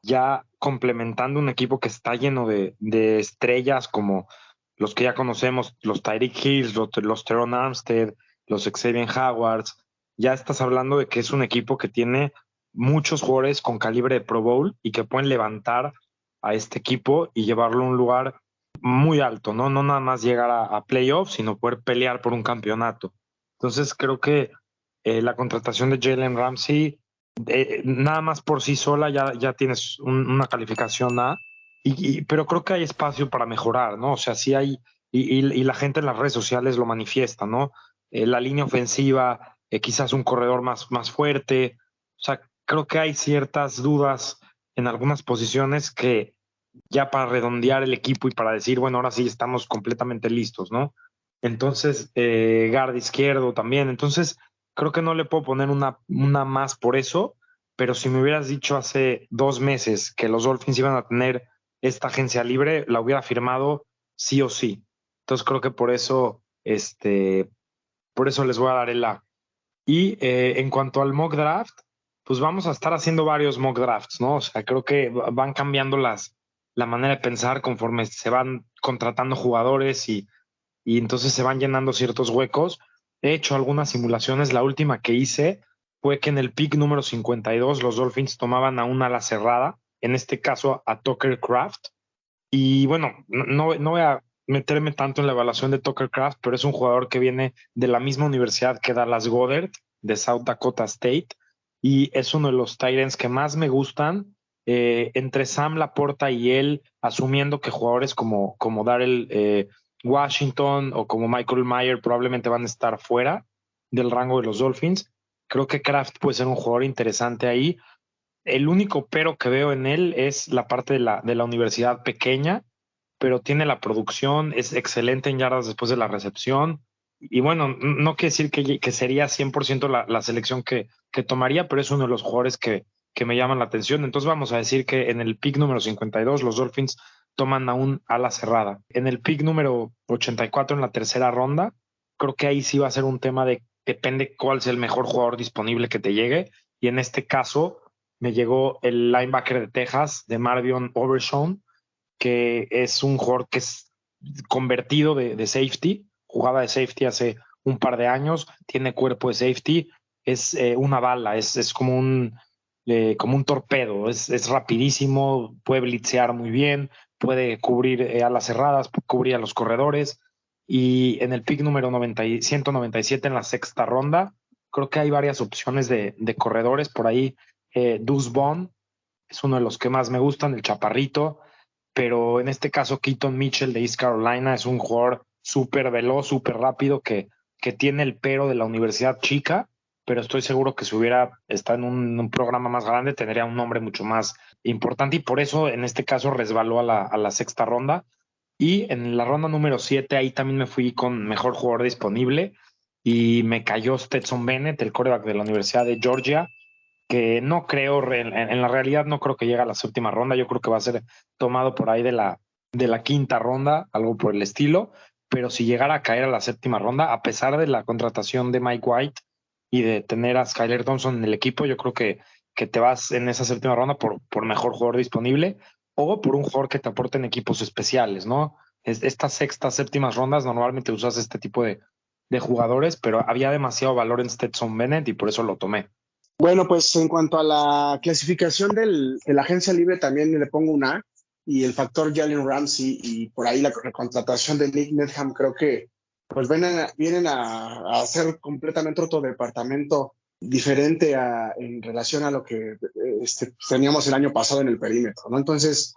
ya complementando un equipo que está lleno de estrellas como los que ya conocemos, los Tyreek Hills, los Teron Armstead, los Xavier Howards, ya estás hablando de que es un equipo que tiene muchos jugadores con calibre de Pro Bowl y que pueden levantar a este equipo y llevarlo a un lugar muy alto, ¿no? No nada más llegar a playoffs, sino poder pelear por un campeonato. Entonces creo que la contratación de Jalen Ramsey, nada más por sí sola ya tienes una calificación A, pero creo que hay espacio para mejorar, ¿no? O sea, sí hay, y la gente en las redes sociales lo manifiesta, ¿no? La línea ofensiva, quizás un corredor más fuerte, o sea, creo que hay ciertas dudas en algunas posiciones que ya para redondear el equipo y para decir, bueno, ahora sí estamos completamente listos, ¿no? Entonces, guard izquierdo también. Entonces, creo que no le puedo poner una más por eso, pero si me hubieras dicho hace 2 meses que los Dolphins iban a tener esta agencia libre, la hubiera firmado sí o sí. Entonces, creo que por eso les voy a dar el A. Y en cuanto al mock draft, pues vamos a estar haciendo varios mock drafts, ¿no? O sea, creo que van cambiando la manera de pensar conforme se van contratando jugadores y entonces se van llenando ciertos huecos. He hecho algunas simulaciones. La última que hice fue que en el pick número 52 los Dolphins tomaban a un ala cerrada, en este caso a Tucker Kraft. Y bueno, no voy a meterme tanto en la evaluación de Tucker Kraft, pero es un jugador que viene de la misma universidad que Dallas Goedert, de South Dakota State, y es uno de los tight ends que más me gustan. Entre Sam Laporta y él, asumiendo que jugadores como Darrell Washington o como Michael Mayer probablemente van a estar fuera del rango de los Dolphins, creo que Kraft puede ser un jugador interesante ahí. El único pero que veo en él es la parte de la universidad pequeña, pero tiene la producción, es excelente en yardas después de la recepción. Y bueno, no quiere decir que sería 100% la selección que tomaría, pero es uno de los jugadores que me llaman la atención. Entonces vamos a decir que en el pick número 52 los Dolphins toman a un ala cerrada. En el pick número 84 en la tercera ronda, creo que ahí sí va a ser un tema de depende cuál es el mejor jugador disponible que te llegue. Y en este caso me llegó el linebacker de Texas, de Marvion Overshown, que es un jugador que es convertido de safety, jugaba de safety hace un par de años, tiene cuerpo de safety, es una bala, es como un torpedo, es rapidísimo, puede blitzear muy bien, puede cubrir alas cerradas, puede cubrir a los corredores. Y en el pick número 197 en la sexta ronda, creo que hay varias opciones de corredores por ahí. Deuce Vaughn es uno de los que más me gustan, el chaparrito, pero en este caso Keaton Mitchell de East Carolina es un jugador súper veloz, súper rápido, que tiene el pero de la universidad chica, pero estoy seguro que si hubiera estado en un programa más grande tendría un nombre mucho más importante y por eso en este caso resbaló a la sexta ronda. Y en la ronda número 7 ahí también me fui con mejor jugador disponible y me cayó Stetson Bennett, el quarterback de la Universidad de Georgia, que no creo, en la realidad no creo que llegue a la séptima ronda, yo creo que va a ser tomado por ahí de la quinta ronda, algo por el estilo, pero si llegara a caer a la séptima ronda, a pesar de la contratación de Mike White y de tener a Skyler Thompson en el equipo, yo creo que te vas en esa séptima ronda por mejor jugador disponible o por un jugador que te aporte en equipos especiales, ¿no? Estas sextas, séptimas rondas normalmente usas este tipo de jugadores, pero había demasiado valor en Stetson Bennett y por eso lo tomé. Bueno, pues en cuanto a la clasificación de la agencia libre, también le pongo un A. Y el factor Jalen Ramsey y por ahí la recontratación de Nick Needham, creo que pues vienen a hacer completamente otro departamento diferente en relación a lo que teníamos el año pasado en el perímetro, ¿no? Entonces,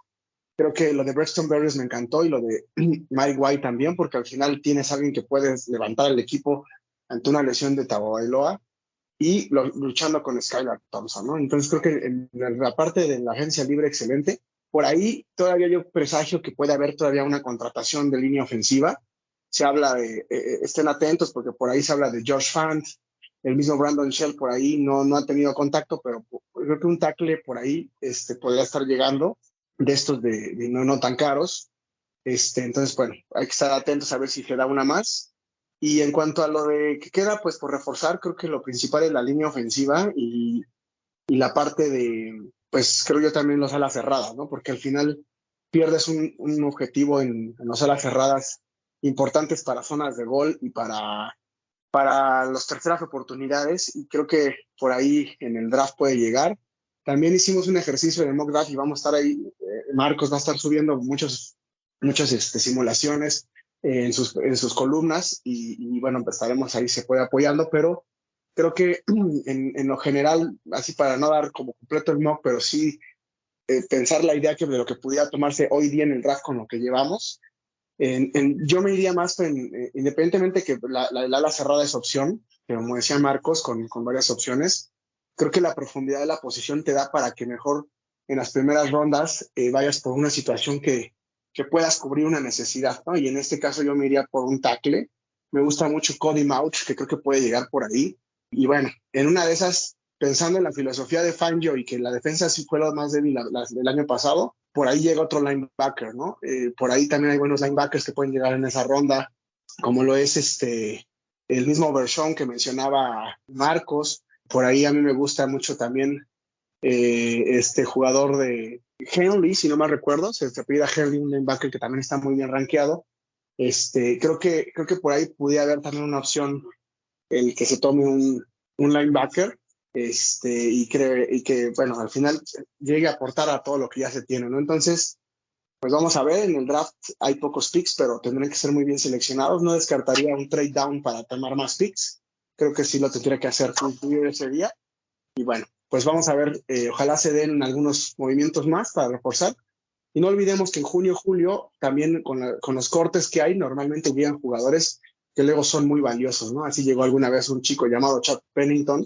creo que lo de Braxton Berrios me encantó y lo de Mike White también, porque al final tienes a alguien que puede levantar el equipo ante una lesión de Tagovailoa y luchando con Skylar Thompson, ¿no? Entonces creo que en la parte de la agencia libre, excelente. Por ahí todavía yo presagio que puede haber todavía una contratación de línea ofensiva. Se habla de, estén atentos porque por ahí se habla de Josh Fant, el mismo Brandon Shell por ahí no ha tenido contacto, pero creo que un tackle por ahí podría estar llegando de estos de no tan caros. Entonces, bueno, hay que estar atentos a ver si se da una más. Y en cuanto a lo de que queda, pues por reforzar, creo que lo principal es la línea ofensiva y la parte de, pues creo yo también los alas cerradas, ¿no? Porque al final pierdes un objetivo en las alas cerradas importantes para zonas de gol y para las terceras oportunidades, y creo que por ahí en el draft puede llegar. También hicimos un ejercicio en el mock draft y vamos a estar ahí, Marcos va a estar subiendo muchas simulaciones en sus columnas y bueno, pues estaremos ahí, se puede apoyando, pero creo que en lo general, así para no dar como completo el mock, pero sí pensar la idea de lo que pudiera tomarse hoy día en el draft con lo que llevamos. Yo me iría más, independientemente que el ala cerrada es opción, como decía Marcos, con varias opciones, creo que la profundidad de la posición te da para que mejor en las primeras rondas vayas por una situación que puedas cubrir una necesidad, ¿no? Y en este caso yo me iría por un tackle. Me gusta mucho Cody Mauch, que creo que puede llegar por ahí. Y bueno, en una de esas, pensando en la filosofía de Fangio y que la defensa sí fue lo más débil del año pasado, por ahí llega otro linebacker, ¿no? Por ahí también hay buenos linebackers que pueden llegar en esa ronda, como lo es el mismo Vershawn que mencionaba Marcos. Por ahí a mí me gusta mucho también este jugador de Henley, si no mal recuerdo, se apellida Henley, un linebacker que también está muy bien rankeado. Creo que por ahí pudiera haber también una opción el que se tome un linebacker y que, bueno, al final llegue a aportar a todo lo que ya se tiene, ¿no? Entonces, pues vamos a ver, en el draft hay pocos picks, pero tendrán que ser muy bien seleccionados. No descartaría un trade down para tomar más picks. Creo que sí lo tendría que hacer ese día. Y bueno, pues vamos a ver, ojalá se den algunos movimientos más para reforzar. Y no olvidemos que en junio, julio, también con los cortes que hay, normalmente llegan jugadores que luego son muy valiosos, ¿no? Así llegó alguna vez un chico llamado Chad Pennington,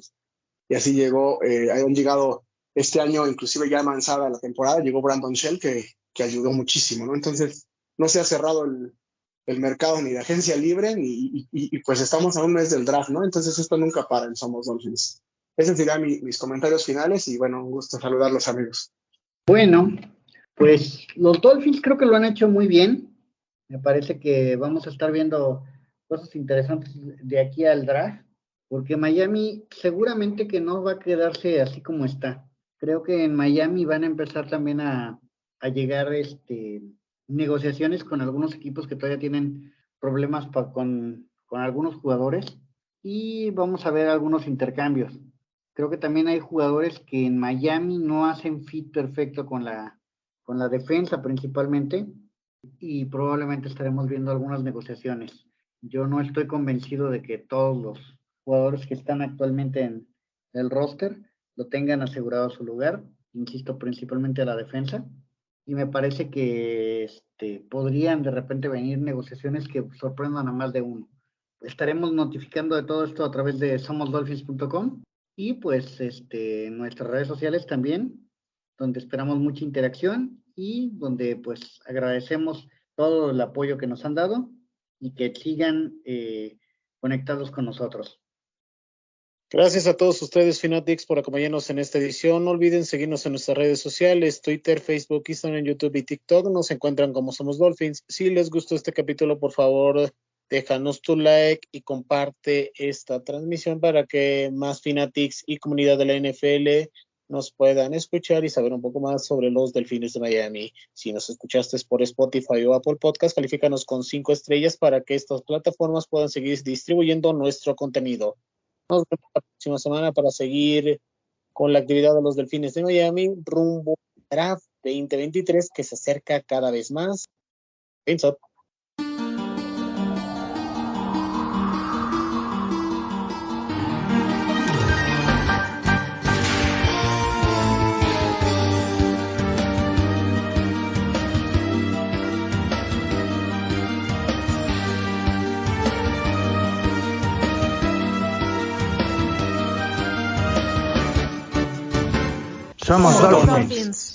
y así han llegado este año, inclusive ya avanzada la temporada, llegó Brandon Shell, que ayudó muchísimo, ¿no? Entonces, no se ha cerrado el mercado ni de agencia libre, y pues estamos a un mes del draft, ¿no? Entonces, esto nunca para en Somos Dolphins. Esos serían mis comentarios finales y bueno, un gusto saludarlos, amigos. Bueno, pues los Dolphins creo que lo han hecho muy bien. Me parece que vamos a estar viendo cosas interesantes de aquí al draft, porque Miami seguramente que no va a quedarse así como está. Creo que en Miami van a empezar también a llegar negociaciones con algunos equipos que todavía tienen problemas con algunos jugadores, y vamos a ver algunos intercambios. Creo que también hay jugadores que en Miami no hacen fit perfecto con la defensa principalmente, y probablemente estaremos viendo algunas negociaciones. Yo no estoy convencido de que todos los jugadores que están actualmente en el roster lo tengan asegurado su lugar, insisto, principalmente a la defensa, y me parece que podrían de repente venir negociaciones que sorprendan a más de uno. Estaremos notificando de todo esto a través de somosdolphins.com y pues en nuestras redes sociales también, donde esperamos mucha interacción y donde pues agradecemos todo el apoyo que nos han dado y que sigan conectados con nosotros. Gracias a todos ustedes, Fanatics, por acompañarnos en esta edición. No olviden seguirnos en nuestras redes sociales, Twitter, Facebook, Instagram, YouTube y TikTok. Nos encuentran como Somos Dolphins. Si les gustó este capítulo, por favor, déjanos tu like y comparte esta transmisión para que más Fanatics y comunidad de la NFL nos puedan escuchar y saber un poco más sobre los Delfines de Miami. Si nos escuchaste por Spotify o Apple Podcast, califícanos con 5 estrellas para que estas plataformas puedan seguir distribuyendo nuestro contenido. Nos vemos la próxima semana para seguir con la actividad de los Delfines de Miami rumbo al draft 2023 que se acerca cada vez más. Vince. Somos Dolphins.